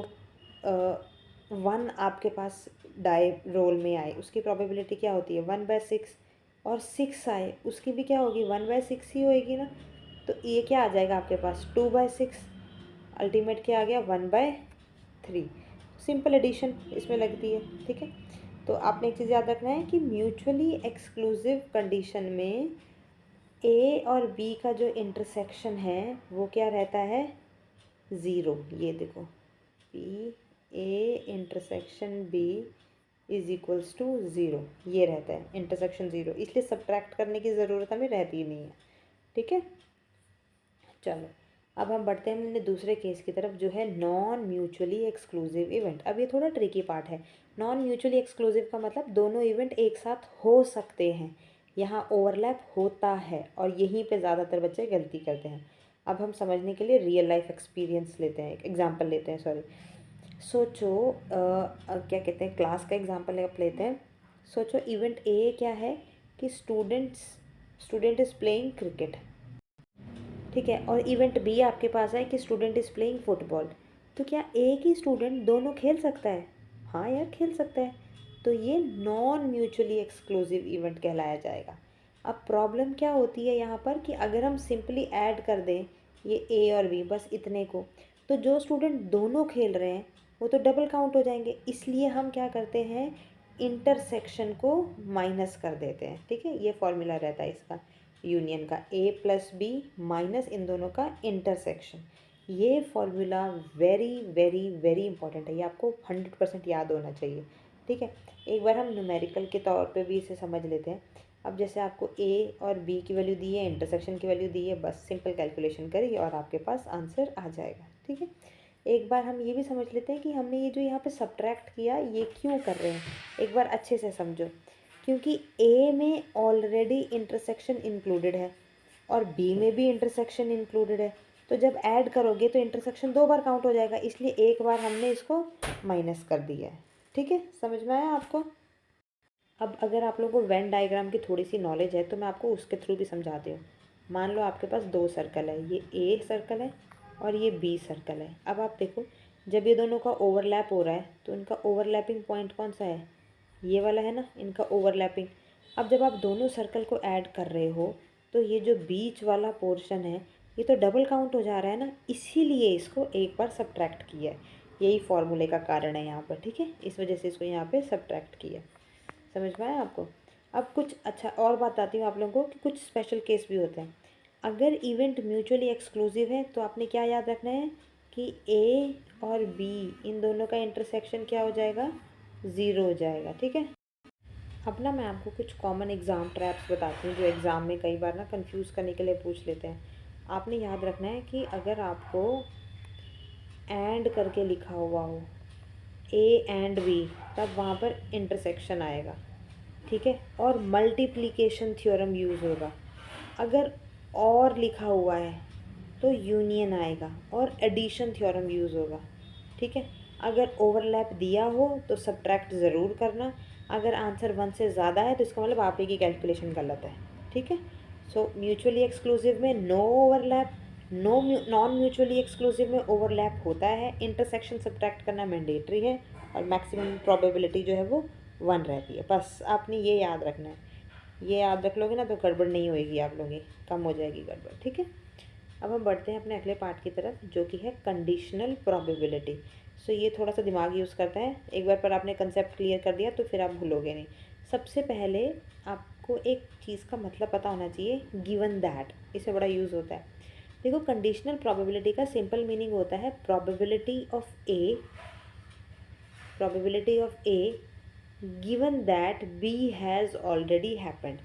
1 आपके पास डाई रोल में आए, उसकी प्रोबेबिलिटी क्या होती है? 1/6। और 6 आए, उसकी भी क्या होगी? 1/6 ही होएगी ना। तो ये क्या आ जाएगा आपके पास? 2/6। अल्टीमेट क्या आ गया? 1/3। सिंपल एडिशन इसमें लगती है। ठीक है, तो आपने एक चीज़ याद रखना है कि म्यूचुअली एक्सक्लूसिव कंडीशन में ए और बी का जो इंटरसेक्शन है वो क्या रहता है? ज़ीरो। ये देखो, B A intersection B is equals to zero, ये रहता है इंटरसेक्शन ज़ीरो, इसलिए सब्ट्रैक्ट करने की ज़रूरत हमें रहती ही नहीं है। ठीक है, चलो अब हम बढ़ते हैं अपने दूसरे केस की तरफ, जो है नॉन म्यूचुअली एक्सक्लूसिव इवेंट। अब ये थोड़ा ट्रिकी पार्ट है। नॉन म्यूचुअली एक्सक्लूसिव का मतलब दोनों इवेंट एक साथ हो सकते हैं, यहाँ ओवरलैप होता है, और यहीं पे ज़्यादातर बच्चे गलती करते हैं। अब हम समझने के लिए रियल लाइफ एक्सपीरियंस लेते हैं, एग्जाम्पल लेते हैं, सॉरी। सोचो क्या कहते हैं, क्लास का एग्जाम्पल लेते हैं। सोचो इवेंट ए क्या है कि स्टूडेंट इज़ प्लेइंग क्रिकेट। ठीक है, और इवेंट बी आपके पास है कि स्टूडेंट इज़ प्लेइंग फुटबॉल। तो क्या एक ही स्टूडेंट दोनों खेल सकता है? हाँ यार, खेल सकता है। तो ये नॉन म्यूचुअली एक्सक्लूसिव इवेंट कहलाया जाएगा। अब प्रॉब्लम क्या होती है यहाँ पर कि अगर हम सिंपली ऐड कर दें ये ए और बी, बस इतने को, तो जो स्टूडेंट दोनों खेल रहे हैं वो तो डबल काउंट हो जाएंगे। इसलिए हम क्या करते हैं, इंटरसेक्शन को माइनस कर देते हैं। ठीक है, ये फॉर्मूला रहता है इसका, यूनियन का, ए प्लस बी माइनस इन दोनों का इंटरसेक्शन। ये formula very very very important है, ये आपको 100% याद होना चाहिए। ठीक है, एक बार हम न्यूमेरिकल के तौर पे भी इसे समझ लेते हैं। अब जैसे आपको ए और बी की वैल्यू दी है, इंटरसेक्शन की वैल्यू दी है, बस सिंपल कैलकुलेशन करिए और आपके पास आंसर आ जाएगा। ठीक है, एक बार हम ये भी समझ लेते हैं कि हमने ये जो यहाँ पे सब्ट्रैक्ट किया ये क्यों कर रहे हैं, एक बार अच्छे से समझो। क्योंकि ए में ऑलरेडी इंटरसेक्शन इंक्लूडेड है और बी में भी इंटरसेक्शन इंक्लूडेड है, तो जब ऐड करोगे तो इंटरसेक्शन 2 बार काउंट हो जाएगा, इसलिए एक बार हमने इसको माइनस कर दिया है। ठीक है, समझ में आया आपको? अब अगर आप लोगों को वेन डायग्राम की थोड़ी सी नॉलेज है तो मैं आपको उसके थ्रू भी समझाती हूँ। मान लो आपके पास 2 सर्कल है, ये ए सर्कल है और ये बी सर्कल है। अब आप देखो, जब ये दोनों का ओवरलैप हो रहा है तो इनका ओवरलैपिंग पॉइंट कौन सा है? ये वाला है ना, इनका ओवरलैपिंग। अब जब आप दोनों सर्कल को ऐड कर रहे हो तो ये जो बीच वाला पोर्शन है ये तो डबल काउंट हो जा रहा है ना, इसीलिए इसको एक बार सब्ट्रैक्ट किया है। यही फॉर्मूले का कारण है यहाँ पर। ठीक है, इस वजह से इसको यहाँ पे सब्ट्रैक्ट किया। समझ में आया आपको? अब कुछ अच्छा और बताती हूँ आप लोगों को कि कुछ स्पेशल केस भी होते हैं। अगर इवेंट म्यूचुअली एक्सक्लूसिव है तो आपने क्या याद रखना है कि ए और बी इन दोनों का इंटरसेक्शन क्या हो जाएगा? ज़ीरो हो जाएगा। ठीक है, अब ना मैं आपको कुछ कॉमन एग्ज़ाम ट्रैप्स बताती हूँ जो एग्ज़ाम में कई बार ना कंफ्यूज करने के लिए पूछ लेते हैं। आपने याद रखना है कि अगर आपको एंड करके लिखा हुआ हो ए एंड बी, तब वहाँ पर इंटरसेक्शन आएगा। ठीक है, और मल्टीप्लिकेशन थ्योरम यूज़ होगा। अगर और लिखा हुआ है तो यूनियन आएगा और एडिशन थ्योरम यूज़ होगा। ठीक है, अगर ओवरलैप दिया हो तो सब्ट्रैक्ट ज़रूर करना। अगर आंसर 1 से ज़्यादा है तो इसका मतलब आप ही की कैलकुलेशन गलत है। ठीक है, सो म्यूचुअली एक्सक्लूसिव में no overlap, non mutually exclusive में ओवरलैप होता है, इंटरसेक्शन सब्ट्रैक्ट करना मैंडेटरी है और मैक्सिमम प्रोबेबिलिटी जो है वो 1 रहती है। बस आपने ये याद रखना है, ये याद रख लोगे ना तो गड़बड़ नहीं होएगी आप लोगों की, कम हो जाएगी गड़बड़। ठीक है, अब हम बढ़ते हैं अपने अगले पार्ट की तरफ जो कि है कंडीशनल प्रोबेबिलिटी। सो ये थोड़ा सा दिमाग यूज़ करता है, एक बार पर आपने कंसेप्ट क्लियर कर दिया तो फिर आप भूलोगे नहीं। सबसे पहले आपको एक चीज़ का मतलब पता होना चाहिए, गिवन दैट, इसे बड़ा यूज़ होता है। देखो, कंडीशनल प्रोबेबिलिटी का सिंपल मीनिंग होता है probability of A given that B has already happened.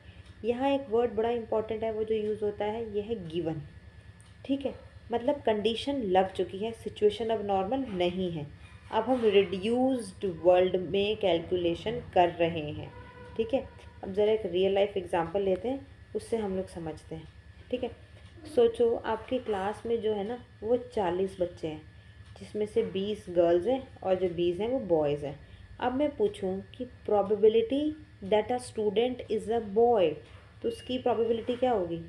यहाँ एक वर्ड बड़ा इंपॉर्टेंट है, वो जो यूज़ होता है ये है गिवन। ठीक है, मतलब कंडीशन लग चुकी है, सिचुएशन अब नॉर्मल नहीं है, अब हम रिड्यूस्ड वर्ल्ड में कैलकुलेशन कर रहे हैं। ठीक है, अब ज़रा एक रियल लाइफ एग्जांपल लेते हैं, उससे हम लोग समझते हैं। ठीक है, सोचो आपकी क्लास में जो है ना वो 40 बच्चे हैं, जिसमें से 20 गर्ल्स हैं और जो 20 हैं वो बॉयज़ हैं। अब मैं पूछूं कि probability that a student is a boy, तो उसकी प्रोबेबिलिटी क्या होगी?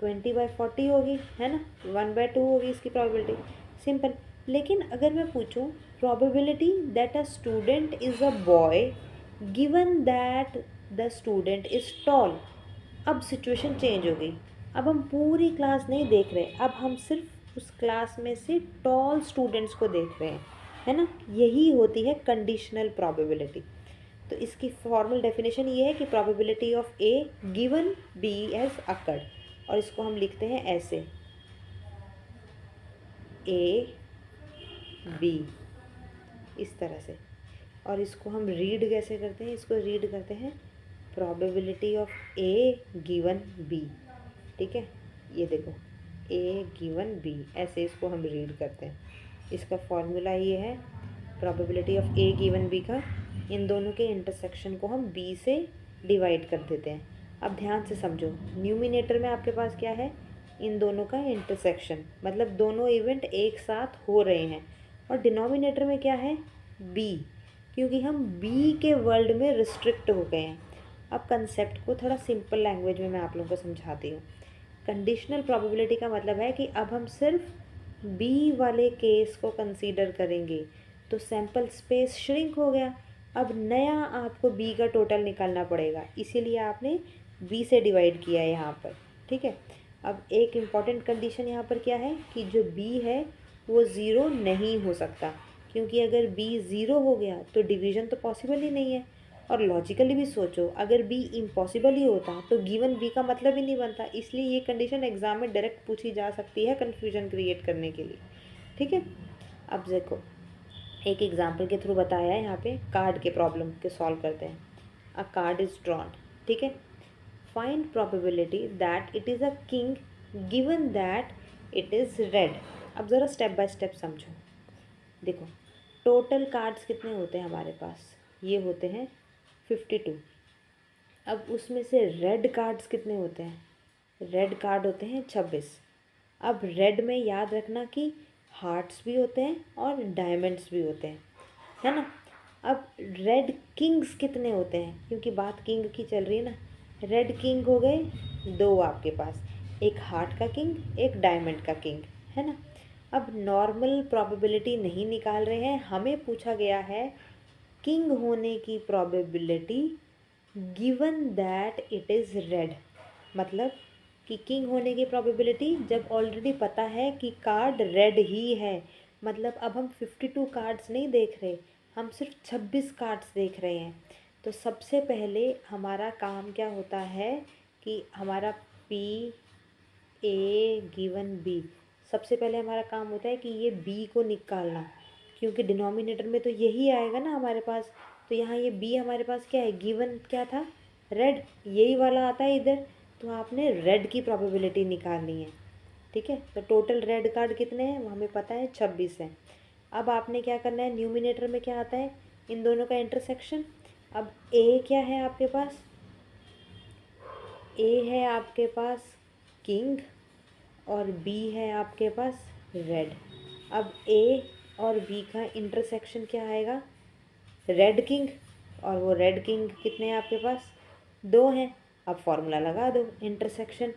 20/40 होगी, है ना। 1/2 होगी इसकी प्रोबेबिलिटी, सिंपल। लेकिन अगर मैं पूछूं probability that a student is a boy given that the student is tall, अब सिचुएशन चेंज हो गई। अब हम पूरी क्लास नहीं देख रहे, अब हम सिर्फ उस क्लास में से टॉल स्टूडेंट्स को देख रहे हैं, है ना। यही होती है कंडीशनल प्रोबेबिलिटी। तो इसकी फॉर्मल डेफिनेशन ये है कि probability of A given B has occurred, और इसको हम लिखते हैं ऐसे, ए बी, इस तरह से। और इसको हम रीड कैसे करते हैं? इसको रीड करते हैं probability of A given B, ठीक है। ये देखो, ए गिवन बी, ऐसे इसको हम रीड करते हैं। इसका फॉर्मूला ये है probability of A given B का, इन दोनों के इंटरसेक्शन को हम बी से डिवाइड कर देते हैं। अब ध्यान से समझो, न्यूमिनेटर में आपके पास क्या है? इन दोनों का इंटरसेक्शन, मतलब दोनों इवेंट एक साथ हो रहे हैं। और डिनोमिनेटर में क्या है? बी, क्योंकि हम बी के वर्ल्ड में रिस्ट्रिक्ट हो गए हैं। अब कंसेप्ट को थोड़ा सिंपल लैंग्वेज में मैं आप लोगों को समझाती हूँ। कंडीशनल प्रोबेबिलिटी का मतलब है कि अब हम सिर्फ बी वाले केस को कंसीडर करेंगे, तो सैम्पल स्पेस श्रिंक हो गया। अब नया आपको बी का टोटल निकालना पड़ेगा, इसीलिए आपने बी से डिवाइड किया है यहाँ पर, ठीक है। अब एक इम्पॉर्टेंट कंडीशन यहाँ पर क्या है कि जो बी है वो ज़ीरो नहीं हो सकता, क्योंकि अगर बी ज़ीरो हो गया तो डिवीज़न तो पॉसिबल ही नहीं है। और लॉजिकली भी सोचो, अगर बी इम्पॉसिबल ही होता तो गिवन बी का मतलब ही नहीं बनता। इसलिए ये कंडीशन एग्जाम में डायरेक्ट पूछी जा सकती है कन्फ्यूजन क्रिएट करने के लिए, ठीक है। अब देखो, एक एग्जाम्पल के थ्रू बताया है यहाँ पे, कार्ड के प्रॉब्लम के सॉल्व करते हैं। अ कार्ड इज़ ड्रॉन, ठीक है। Find probability that it is a king given that it is red. अब ज़रा स्टेप बाय स्टेप समझो। देखो, टोटल कार्ड्स कितने होते हैं हमारे पास? ये होते हैं 52। अब उसमें से रेड कार्ड्स कितने होते हैं? रेड कार्ड होते हैं 26। अब रेड में याद रखना कि हार्ट्स भी होते हैं और डायमंड्स भी होते हैं, है ना। अब रेड किंग्स कितने होते हैं? क्योंकि बात किंग की चल रही है ना। रेड किंग हो गए दो आपके पास, एक हार्ट का किंग, एक डायमंड का किंग, है ना। अब नॉर्मल प्रोबेबिलिटी नहीं निकाल रहे हैं, हमें पूछा गया है किंग होने की probability given that it is red. मतलब कि किंग होने की प्रोबेबिलिटी जब ऑलरेडी पता है कि कार्ड रेड ही है, मतलब अब हम 52 कार्ड्स नहीं देख रहे, हम सिर्फ 26 कार्ड्स देख रहे हैं। तो सबसे पहले हमारा काम क्या होता है कि हमारा पी ए गिवन बी, सबसे पहले हमारा काम होता है कि ये बी को निकालना, क्योंकि डिनोमिनेटर में तो यही आएगा ना हमारे पास। तो यहाँ ये बी हमारे पास क्या है? गिवन क्या था? रेड, यही वाला आता है इधर। तो आपने रेड की प्रोबेबिलिटी निकालनी है, ठीक है। तो टोटल रेड कार्ड कितने हैं वो हमें पता है, 26 हैं। अब आपने क्या करना है, न्यूमिनेटर में क्या आता है? इन दोनों का इंटरसेक्शन। अब ए क्या है आपके पास? ए है आपके पास किंग और बी है आपके पास रेड। अब ए और बी का इंटरसेक्शन क्या आएगा? रेड किंग, और वो रेड किंग कितने हैं आपके पास? दो हैं। अब फॉर्मूला लगा दो, इंटरसेक्शन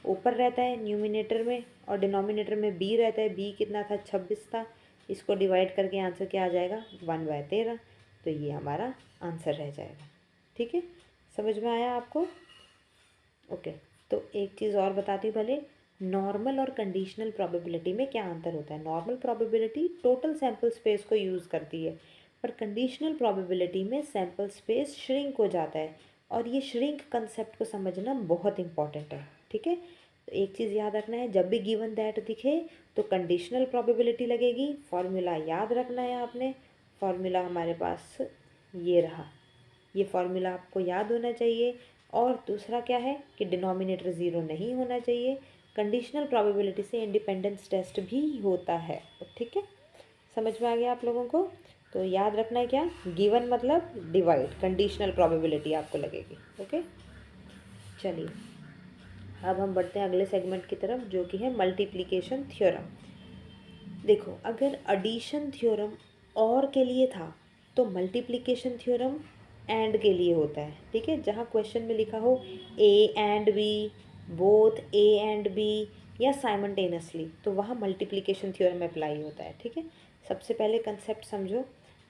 ऊपर रहता है न्यूमिनेटर में और डिनोमिनेटर में बी रहता है। बी कितना था? 26 था। इसको डिवाइड करके आंसर क्या आ जाएगा? 1/13। तो ये हमारा आंसर रह जाएगा, ठीक है। समझ में आया आपको? ओके। तो एक चीज़ और बताती हूँ भले, नॉर्मल और कंडीशनल प्रोबेबिलिटी में क्या अंतर होता है? Normal probability total sample space को यूज़ करती है, पर कंडीशनल प्रोबेबिलिटी में सैम्पल स्पेस श्रिंक हो जाता है। और ये श्रिंक कंसेप्ट को समझना बहुत इंपॉर्टेंट है, ठीक है। तो एक चीज़ याद रखना है, जब भी गिवन दैट दिखे तो कंडीशनल प्रोबेबिलिटी लगेगी। फॉर्मूला याद रखना है आपने, फॉर्मूला हमारे पास ये रहा, ये फॉर्मूला आपको याद होना चाहिए। और दूसरा क्या है कि डिनोमिनेटर ज़ीरो नहीं होना चाहिए। कंडीशनल प्रोबेबिलिटी से इंडिपेंडेंस टेस्ट भी होता है, ठीक है। समझ में आ गया आप लोगों को? तो याद रखना है क्या? गिवन मतलब डिवाइड, कंडीशनल प्रोबेबिलिटी आपको लगेगी, ओके। चलिए अब हम बढ़ते हैं अगले सेगमेंट की तरफ, जो कि है मल्टीप्लिकेशन थ्योरम। देखो, अगर एडिशन थ्योरम और के लिए था तो मल्टीप्लिकेशन थ्योरम एंड के लिए होता है। ठीक है, जहाँ क्वेश्चन में लिखा हो A and B, both A and B, या साइमल्टेनियसली, तो वहाँ मल्टीप्लिकेशन थ्योरम अप्लाई होता है। ठीक है, सबसे पहले कंसेप्ट समझो।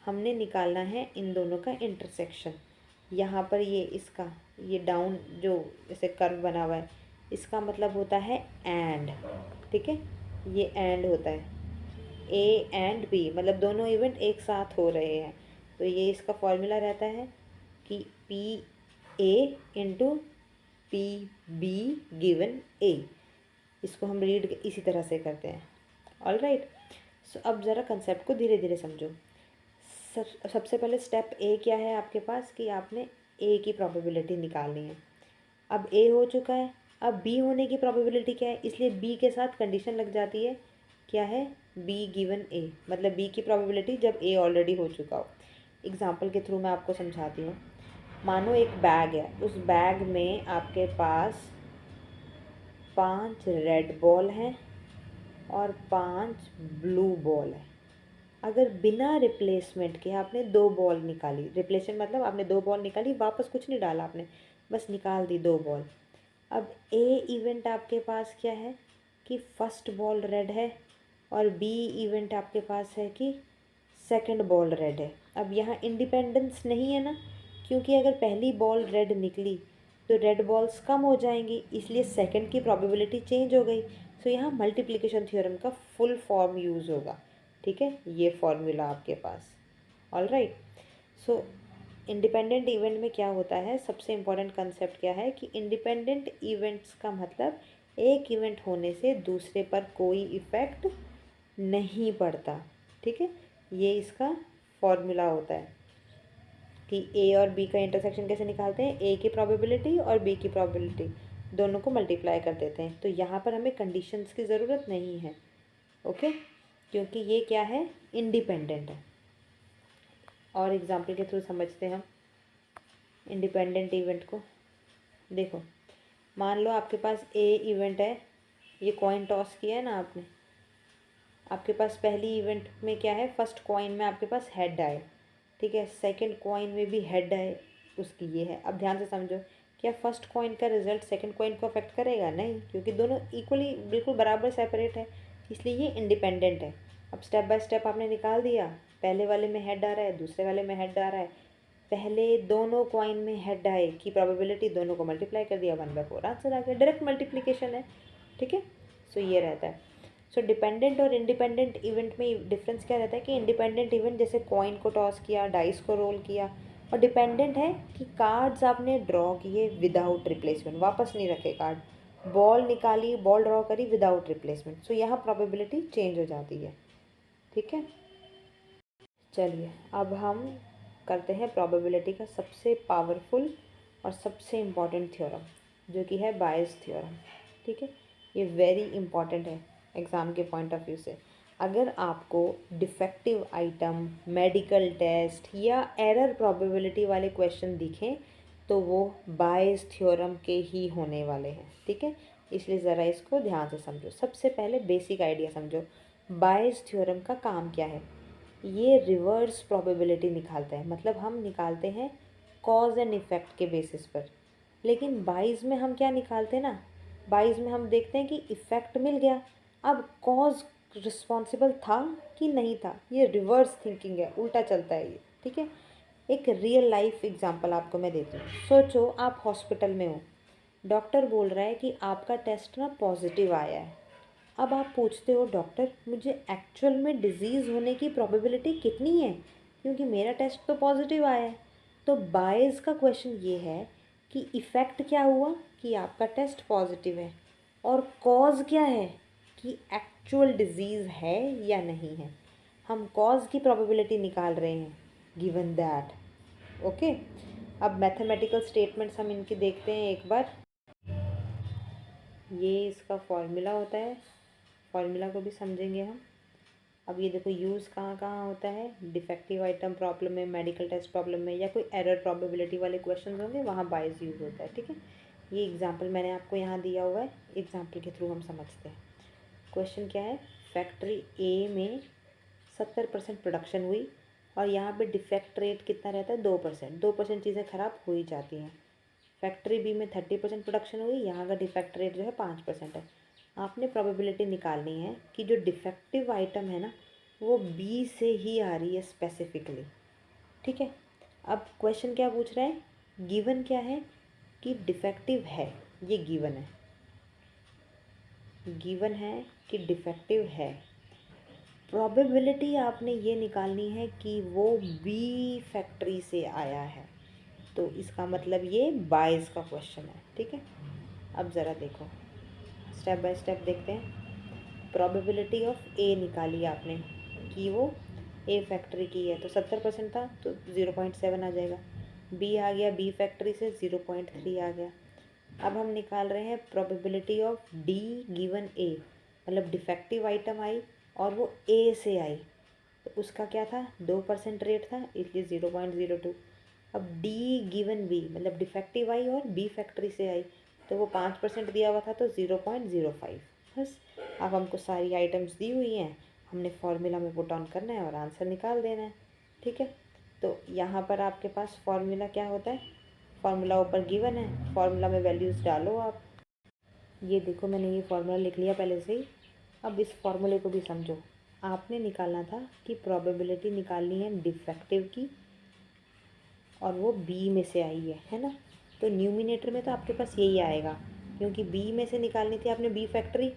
हमने निकालना है इन दोनों का इंटरसेक्शन। यहाँ पर ये डाउन जो जैसे कर्व बना हुआ है, इसका मतलब होता है एंड। ठीक है, ये एंड होता है, ए एंड बी, मतलब दोनों इवेंट एक साथ हो रहे हैं। तो ये इसका फॉर्मूला रहता है कि P A into P B given A. इसको हम रीड इसी तरह से करते हैं। ऑल राइट, सो अब ज़रा कंसेप्ट को धीरे धीरे समझो। सबसे पहले स्टेप ए क्या है आपके पास, कि आपने ए की प्रोबेबिलिटी निकालनी है। अब ए हो चुका है, अब बी होने की प्रोबेबिलिटी क्या है, इसलिए बी के साथ कंडीशन लग जाती है। क्या है, बी गिवन ए, मतलब बी की प्रोबेबिलिटी जब ए ऑलरेडी हो चुका हो। एग्जांपल के थ्रू मैं आपको समझाती हूँ। मानो एक बैग है, उस बैग में आपके पास 5 रेड बॉल हैं और 5 ब्लू बॉल है। अगर बिना रिप्लेसमेंट के आपने 2 बॉल निकाली, रिप्लेसमेंट मतलब आपने 2 बॉल निकाली, वापस कुछ नहीं डाला आपने, बस निकाल दी 2 बॉल। अब ए इवेंट आपके पास क्या है कि फर्स्ट बॉल रेड है, और बी इवेंट आपके पास है कि सेकंड बॉल रेड है। अब यहाँ इंडिपेंडेंस नहीं है ना, क्योंकि अगर पहली बॉल रेड निकली तो रेड बॉल्स कम हो जाएंगी, इसलिए सेकंड की प्रोबेबिलिटी चेंज हो गई। सो यहाँ मल्टीप्लिकेशन थ्योरम का फुल फॉर्म यूज़ होगा। ठीक है, ये फॉर्मूला आपके पास। All right, so independent event में क्या होता है, सबसे इम्पॉर्टेंट कंसेप्ट क्या है कि इंडिपेंडेंट इवेंट्स का मतलब एक इवेंट होने से दूसरे पर कोई इफ़ेक्ट नहीं पड़ता। ठीक है, ये इसका फॉर्मूला होता है कि ए और बी का इंटरसेक्शन कैसे निकालते हैं, ए की प्रोबेबिलिटी और बी की प्रोबेबिलिटी दोनों को मल्टीप्लाई कर देते हैं। तो यहाँ पर हमें कंडीशंस की ज़रूरत नहीं है। ओके, क्योंकि ये क्या है, इंडिपेंडेंट है। और एग्जाम्पल के थ्रू समझते हैं हम इंडिपेंडेंट इवेंट को। देखो, मान लो आपके पास ए इवेंट है, ये कॉइन टॉस किया है ना आपने, आपके पास पहली इवेंट में क्या है, फर्स्ट कॉइन में आपके पास हेड आए। ठीक है, सेकंड कॉइन में भी हेड आए, उसकी ये है। अब ध्यान से समझो, क्या फर्स्ट कॉइन का रिजल्ट सेकंड कॉइन को अफेक्ट करेगा? नहीं, क्योंकि दोनों इक्वली बिल्कुल बराबर सेपरेट है, इसलिए ये इंडिपेंडेंट है। अब स्टेप बाय स्टेप आपने निकाल दिया, पहले वाले में हेड आ रहा है, दूसरे वाले में हेड आ रहा है। पहले दोनों कॉइन में हेड आए की प्रोबेबिलिटी, दोनों को मल्टीप्लाई कर दिया, 1/4 आंसर आ गया। डायरेक्ट मल्टीप्लिकेशन है। ठीक है, सो ये रहता है। सो डिपेंडेंट और इंडिपेंडेंट इवेंट में डिफरेंस क्या रहता है कि इंडिपेंडेंट इवेंट जैसे कॉइन को टॉस किया, डाइस को रोल किया, और डिपेंडेंट है कि कार्ड्स आपने ड्रॉ किए विदाउट रिप्लेसमेंट, वापस नहीं रखे कार्ड, बॉल निकाली, बॉल ड्रॉ करी विदाउट रिप्लेसमेंट। सो यहाँ प्रोबेबिलिटी चेंज हो जाती है। ठीक है, चलिए अब हम करते हैं प्रोबेबिलिटी का सबसे पावरफुल और सबसे इम्पॉर्टेंट थ्योरम, जो कि है बायस थ्योरम। ठीक है, ये वेरी इंपॉर्टेंट है एग्ज़ाम के पॉइंट ऑफ व्यू से। अगर आपको डिफेक्टिव आइटम, मेडिकल टेस्ट या एरर प्रोबेबिलिटी वाले क्वेश्चन दिखें तो वो बायस थ्योरम के ही होने वाले हैं। ठीक है, इसलिए ज़रा इसको ध्यान से समझो। सबसे पहले बेसिक आइडिया समझो, बायस थ्योरम का काम क्या है। ये रिवर्स प्रोबेबिलिटी निकालता है, मतलब हम निकालते हैं कॉज एंड इफ़ेक्ट के बेसिस पर। लेकिन बाइस में हम क्या निकालते हैं ना, बाइस में हम देखते हैं कि इफ़ेक्ट मिल गया, अब कॉज रिस्पॉन्सिबल था कि नहीं था। ये रिवर्स थिंकिंग है, उल्टा चलता है ये। ठीक है, एक रियल लाइफ एग्जांपल आपको मैं देती हूँ। सोचो आप हॉस्पिटल में हो, डॉक्टर बोल रहा है कि आपका टेस्ट ना पॉजिटिव आया है। अब आप पूछते हो, डॉक्टर मुझे एक्चुअल में डिज़ीज़ होने की प्रोबेबिलिटी कितनी है, क्योंकि मेरा टेस्ट तो पॉजिटिव आया है। तो बायस का क्वेश्चन ये है कि इफ़ेक्ट क्या हुआ कि आपका टेस्ट पॉजिटिव है, और कॉज क्या है कि एक्चुअल डिज़ीज़ है या नहीं है। हम कॉज की प्रोबेबिलिटी निकाल रहे हैं गिवन दैट। ओके, अब मैथमेटिकल स्टेटमेंट्स हम इनकी देखते हैं एक बार। ये इसका फॉर्मूला होता है, फॉर्मूला को भी समझेंगे हम। अब ये देखो, यूज़ कहाँ कहाँ होता है, डिफेक्टिव आइटम प्रॉब्लम में, मेडिकल टेस्ट प्रॉब्लम में, या कोई एरर प्रोबेबिलिटी वाले क्वेश्चन होंगे वहाँ बायस यूज़ होता है। ठीक है, ये एग्जाम्पल मैंने आपको यहाँ दिया हुआ है, एग्जाम्पल के थ्रू हम समझते हैं। क्वेश्चन क्या है, फैक्ट्री ए में 70% प्रोडक्शन हुई और यहाँ पे डिफेक्ट रेट कितना रहता है, 2%। 2% चीज़ें ख़राब हो ही जाती हैं। फैक्ट्री बी में 30% प्रोडक्शन हुई, यहाँ का डिफेक्ट रेट जो है 5% है। आपने प्रोबेबिलिटी निकालनी है कि जो डिफेक्टिव आइटम है ना वो बी से ही आ रही है स्पेसिफिकली। ठीक है, अब क्वेश्चन क्या पूछ रहा है, गिवन क्या है कि डिफेक्टिव है, ये गिवन है, गिवन है कि डिफेक्टिव है। प्रोबेबिलिटी आपने ये निकालनी है कि वो बी फैक्ट्री से आया है, तो इसका मतलब ये बायस का क्वेश्चन है। ठीक है, अब ज़रा देखो, स्टेप बाय स्टेप देखते हैं। प्रोबेबिलिटी ऑफ ए निकाली आपने कि वो ए फैक्ट्री की है, तो 70% था तो 0.7 आ जाएगा। बी आ गया बी फैक्ट्री से, 0.3 आ गया। अब हम निकाल रहे हैं प्रोबेबिलिटी ऑफ डी गिवन ए, मतलब डिफेक्टिव आइटम आई और वो ए से आई, तो उसका क्या था, 2% रेट था, इसलिए 0.02। अब डी गिवन बी, मतलब डिफेक्टिव आई और बी फैक्ट्री से आई, तो वो 5% दिया हुआ था, तो 0.05। बस, अब हमको सारी आइटम्स दी हुई हैं, हमने फॉर्मूला में पुट ऑन करना है और आंसर निकाल देना है। ठीक है, तो यहाँ पर आपके पास फॉर्मूला क्या होता है, फॉर्मूला ऊपर गिवन है, फॉर्मूला में वैल्यूज़ डालो आप। ये देखो मैंने ये फार्मूला लिख लिया पहले से ही। अब इस फार्मूले को भी समझो। आपने निकालना था कि प्रोबेबिलिटी निकालनी है डिफेक्टिव की और वो बी में से आई है ना। तो न्यूमिनेटर में तो आपके पास यही आएगा, क्योंकि बी में से निकालनी थी आपने बी फैक्ट्री,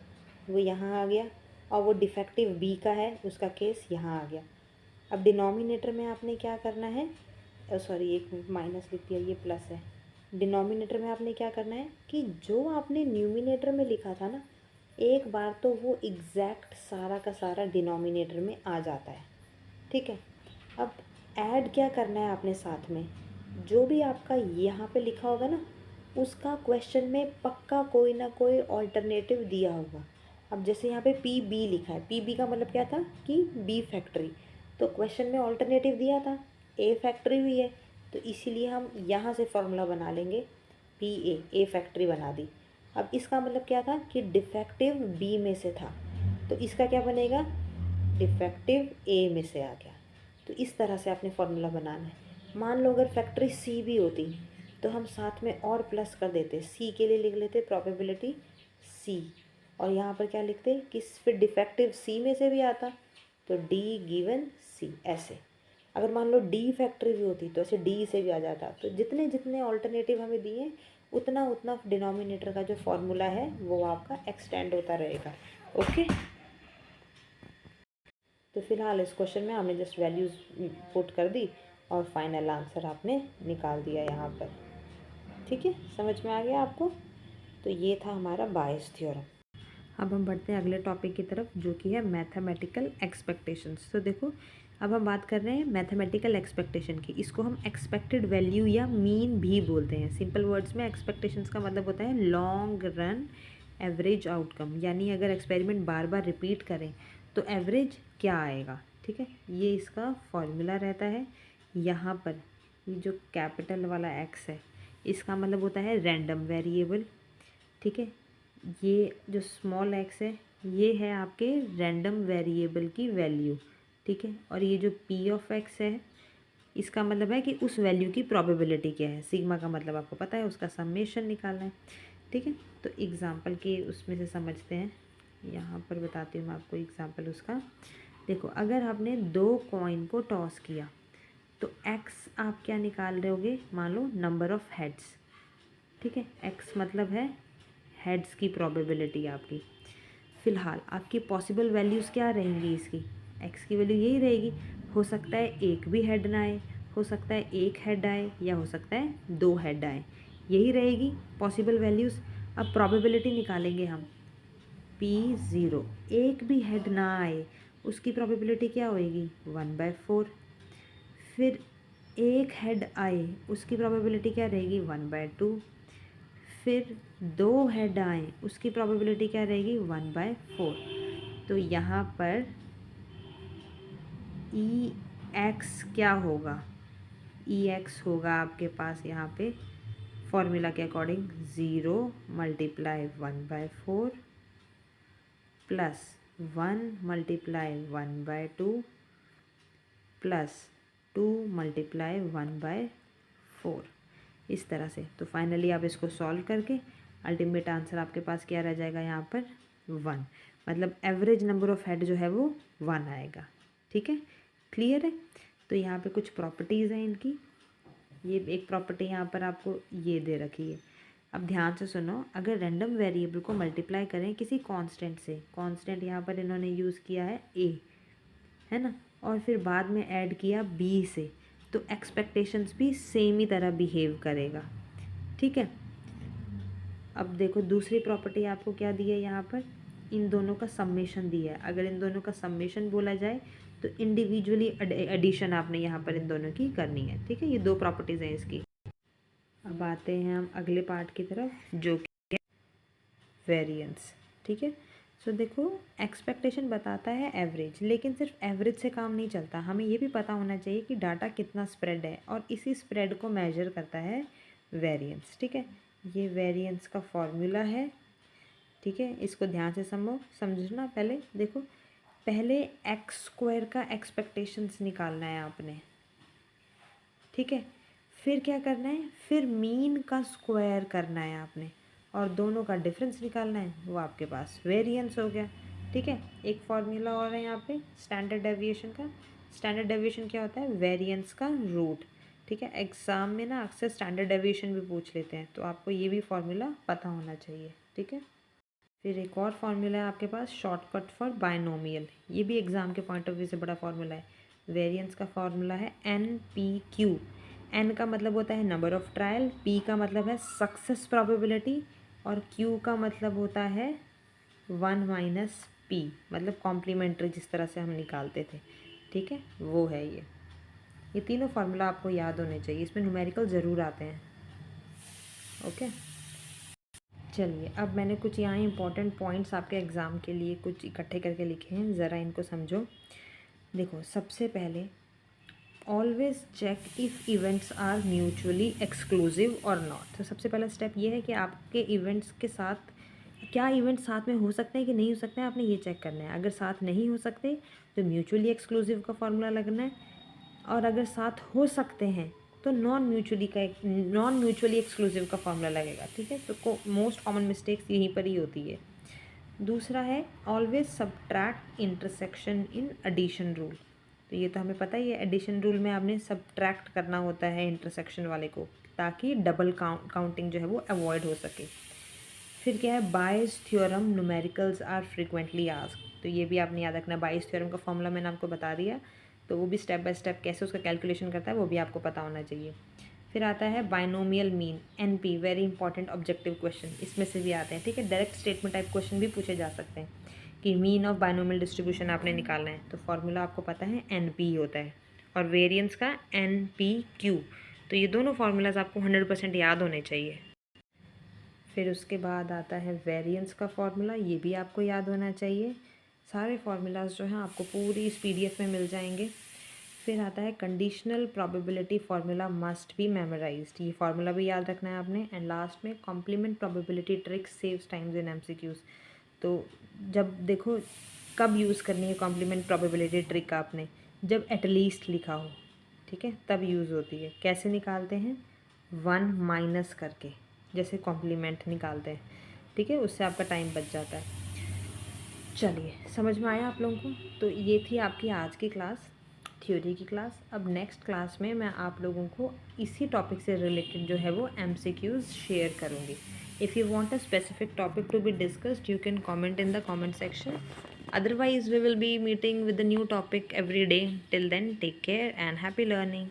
वो यहाँ आ गया, और वो डिफेक्टिव बी का है, उसका केस यहाँ आ गया। अब डिनोमिनेटर में आपने क्या करना है, सॉरी एक माइनस लिख दिया, ये प्लस है। डिनोमिनेटर में आपने क्या करना है कि जो आपने न्यूमिनेटर में लिखा था ना, एक बार तो वो एग्जैक्ट सारा का सारा डिनोमिनेटर में आ जाता है। ठीक है, अब ऐड क्या करना है आपने साथ में, जो भी आपका यहाँ पे लिखा होगा ना उसका क्वेश्चन में पक्का कोई ना कोई ऑल्टरनेटिव दिया होगा। अब जैसे यहाँ पे पी बी लिखा है, पी बी का मतलब क्या था कि बी फैक्ट्री, तो क्वेश्चन में ऑल्टरनेटिव दिया था ए फैक्ट्री हुई है, तो इसीलिए हम यहाँ से फॉर्मूला बना लेंगे, पी ए फैक्ट्री बना दी। अब इसका मतलब क्या था कि डिफेक्टिव बी में से था, तो इसका क्या बनेगा, डिफेक्टिव ए में से आ गया। तो इस तरह से आपने फॉर्मूला बनाना है। मान लो अगर फैक्ट्री सी भी होती तो हम साथ में और प्लस कर देते, सी के लिए लिख लेते प्रोबेबिलिटी सी, और यहाँ पर क्या लिखते कि फिर डिफेक्टिव सी में से भी आता तो डी गिवन सी। ऐसे अगर मान लो डी फैक्ट्री भी होती तो ऐसे डी से भी आ जाता। तो जितने जितने ऑल्टरनेटिव हमें दिए उतना उतना डिनोमिनेटर का जो फॉर्मूला है वो आपका एक्सटेंड होता रहेगा। ओके, तो फिलहाल इस क्वेश्चन में आपने जस्ट वैल्यूज़ पुट कर दी और फाइनल आंसर आपने निकाल दिया यहाँ पर। ठीक है, समझ में आ गया आपको। तो ये था हमारा बायस थ्योरम। अब हम बढ़ते हैं अगले टॉपिक की तरफ, जो कि है मैथमेटिकल एक्सपेक्टेशंस। तो देखो, अब हम बात कर रहे हैं मैथमेटिकल एक्सपेक्टेशन की। इसको हम एक्सपेक्टेड वैल्यू या मीन भी बोलते हैं। सिंपल वर्ड्स में एक्सपेक्टेशंस का मतलब होता है लॉन्ग रन एवरेज आउटकम, यानी अगर एक्सपेरिमेंट बार बार रिपीट करें तो एवरेज क्या आएगा। ठीक है, ये इसका फॉर्मूला रहता है। यहाँ पर ये जो कैपिटल वाला एक्स है इसका मतलब होता है रैंडम वेरिएबल। ठीक है, ये जो स्मॉल एक्स है ये है आपके रैंडम वेरिएबल की वैल्यू। ठीक है, और ये जो पी ऑफ एक्स है इसका मतलब है कि उस वैल्यू की प्रोबेबिलिटी क्या है। सिग्मा का मतलब आपको पता है, उसका समेशन निकालना है। ठीक है, तो एग्ज़ाम्पल के उसमें से समझते हैं। यहाँ पर बताती हूँ मैं आपको एग्ज़ाम्पल उसका। देखो, अगर आपने 2 कॉइन को टॉस किया तो एक्स आप क्या निकाल रहे, मान लो नंबर ऑफ हेड्स। ठीक है, एक्स मतलब है हेड्स की प्रोबेबिलिटी आपकी। फ़िलहाल आपकी पॉसिबल वैल्यूज़ क्या रहेंगी इसकी, एक्स की वैल्यू यही रहेगी। हो सकता है एक भी हेड ना आए, हो सकता है एक हेड आए, या हो सकता है 2 हेड आए, यही रहेगी पॉसिबल वैल्यूज़। अब प्रोबेबिलिटी निकालेंगे हम, P0, एक भी हेड ना आए उसकी प्रोबेबिलिटी क्या होएगी, 1/4। फिर एक हेड आए उसकी प्रोबेबिलिटी क्या रहेगी, 1/2। फिर 2 हेड आए उसकी प्रोबेबिलिटी क्या रहेगी, 1/4। तो यहाँ पर ई एक्स क्या होगा, ई एक्स होगा आपके पास यहाँ पे फॉर्मूला के according 0 multiply 1/4 plus 1 multiply 1/2 plus 2 multiply 1/4, इस तरह से। तो फाइनली आप इसको सॉल्व करके अल्टीमेट आंसर आपके पास क्या रह जाएगा यहाँ पर 1, मतलब एवरेज नंबर ऑफ हेड जो है वो 1 आएगा। ठीक है, क्लियर है। तो यहाँ पे कुछ प्रॉपर्टीज़ हैं इनकी। ये एक प्रॉपर्टी यहाँ पर आपको ये दे रखी है। अब ध्यान से सुनो, अगर रैंडम वेरिएबल को मल्टीप्लाई करें किसी कांस्टेंट से, कांस्टेंट यहाँ पर इन्होंने यूज़ किया है a, है ना, और फिर बाद में ऐड किया b से, तो एक्सपेक्टेशंस भी सेम ही तरह बिहेव करेगा। ठीक है, अब देखो दूसरी प्रॉपर्टी आपको क्या दी है यहाँ पर, इन दोनों का सम्मेशन दिया है। अगर इन दोनों का सम्मेशन बोला जाए तो इंडिविजुअली एडिशन आपने यहाँ पर इन दोनों की करनी है। ठीक है, ये दो प्रॉपर्टीज़ हैं इसकी। अब आते हैं हम अगले पार्ट की तरफ, जो कि वेरिएंस। ठीक है, सो देखो एक्सपेक्टेशन बताता है एवरेज, लेकिन सिर्फ एवरेज से काम नहीं चलता, हमें ये भी पता होना चाहिए कि डाटा कितना स्प्रेड है, और इसी स्प्रेड को मेजर करता है वेरिएंस। ठीक है, ये वेरिएंस का फॉर्मूला है। ठीक है, इसको ध्यान से समझना। पहले देखो, पहले x² का एक्सपेक्टेशंस निकालना है आपने। ठीक है, फिर क्या करना है, फिर मीन का स्क्वायर करना है आपने, और दोनों का डिफरेंस निकालना है, वो आपके पास वेरिएंस हो गया। ठीक है, एक फॉर्मूला और है यहाँ पे स्टैंडर्ड डेविएशन का। स्टैंडर्ड डेविएशन क्या होता है, वेरिएंस का रूट। ठीक है, एग्ज़ाम में ना अक्सर स्टैंडर्ड डेविएशन भी पूछ लेते हैं, तो आपको ये भी फॉर्मूला पता होना चाहिए। ठीक है, फिर एक और फार्मूला है आपके पास, शॉर्टकट फॉर बायनोमियल। ये भी एग्ज़ाम के पॉइंट ऑफ व्यू से बड़ा फार्मूला है। वेरिएंस का फार्मूला है NPQ। N का मतलब होता है नंबर ऑफ़ ट्रायल, P का मतलब है सक्सेस प्रोबेबिलिटी, और Q का मतलब होता है 1 - P, मतलब कॉम्प्लीमेंट्री जिस तरह से हम निकालते थे। ठीक है, वो है ये तीनों फार्मूला आपको याद होने चाहिए। इसमें न्यूमेरिकल ज़रूर आते हैं। ओके, चलिए अब मैंने कुछ यहाँ इंपॉर्टेंट पॉइंट्स आपके एग्ज़ाम के लिए कुछ इकट्ठे करके लिखे हैं, ज़रा इनको समझो। देखो, सबसे पहले always check if events are mutually exclusive और नॉट। तो सबसे पहला स्टेप ये है कि आपके इवेंट्स के साथ क्या इवेंट्स साथ में हो सकते हैं कि नहीं हो सकते हैं, आपने ये चेक करना है। अगर साथ नहीं हो सकते तो म्यूचुअली एक्सक्लूसिव का फॉर्मूला लगना है, और अगर साथ हो सकते हैं तो नॉन म्यूचुअली एक्सक्लूसिव का फॉर्मूला लगेगा। ठीक है, तो मोस्ट कॉमन मिस्टेक्स यहीं पर ही होती है। दूसरा है always subtract intersection in addition rule. तो ये तो हमें पता ही है, एडिशन रूल में आपने सब्ट्रैक्ट करना होता है इंटरसेक्शन वाले को, ताकि डबल काउंटिंग जो है वो अवॉइड हो सके। फिर क्या है, Bayes theorem numericals are frequently asked. तो ये भी आपने याद रखना। बायस थ्योरम का फॉर्मूला मैंने आपको बता दिया, तो वो भी स्टेप बाय स्टेप कैसे उसका कैलकुलेशन करता है वो भी आपको पता होना चाहिए। फिर आता है binomial mean, NP, very important objective question, इसमें से भी आते हैं। ठीक है, डायरेक्ट स्टेटमेंट टाइप क्वेश्चन भी पूछे जा सकते हैं कि मीन ऑफ बाइनोमियल डिस्ट्रीब्यूशन आपने निकालना है, तो फॉर्मूला आपको पता है NP होता है, और वेरिएंस का NPQ। तो ये दोनों फार्मूलाज आपको 100% याद होने चाहिए। फिर उसके बाद आता है वेरिएंस का फॉर्मूला, ये भी आपको याद होना चाहिए। सारे फार्मूलाज जो हैं आपको पूरी इस PDF में मिल जाएंगे। फिर आता है conditional probability formula must be memorized, ये फार्मूला भी याद रखना है आपने। एंड लास्ट में complement probability trick saves times in MCQs। तो जब देखो कब यूज़ करनी है कॉम्प्लीमेंट प्रोबेबिलिटी ट्रिक आपने, जब एटलीस्ट लिखा हो। ठीक है, तब यूज़ होती है। कैसे निकालते हैं, 1 माइनस करके, जैसे कॉम्प्लीमेंट निकालते हैं। ठीक है, उससे आपका टाइम बच जाता है। चलिए, समझ में आया आप लोगों को। तो ये थी आपकी आज की क्लास, थ्योरी की क्लास। अब नेक्स्ट क्लास में मैं आप लोगों को इसी टॉपिक से रिलेटेड जो है वो MCQs शेयर करूँगी। If you want a specific topic to be discussed you can comment in the comment section. Otherwise we will be meeting with a new topic every day. Till then, take care and happy learning.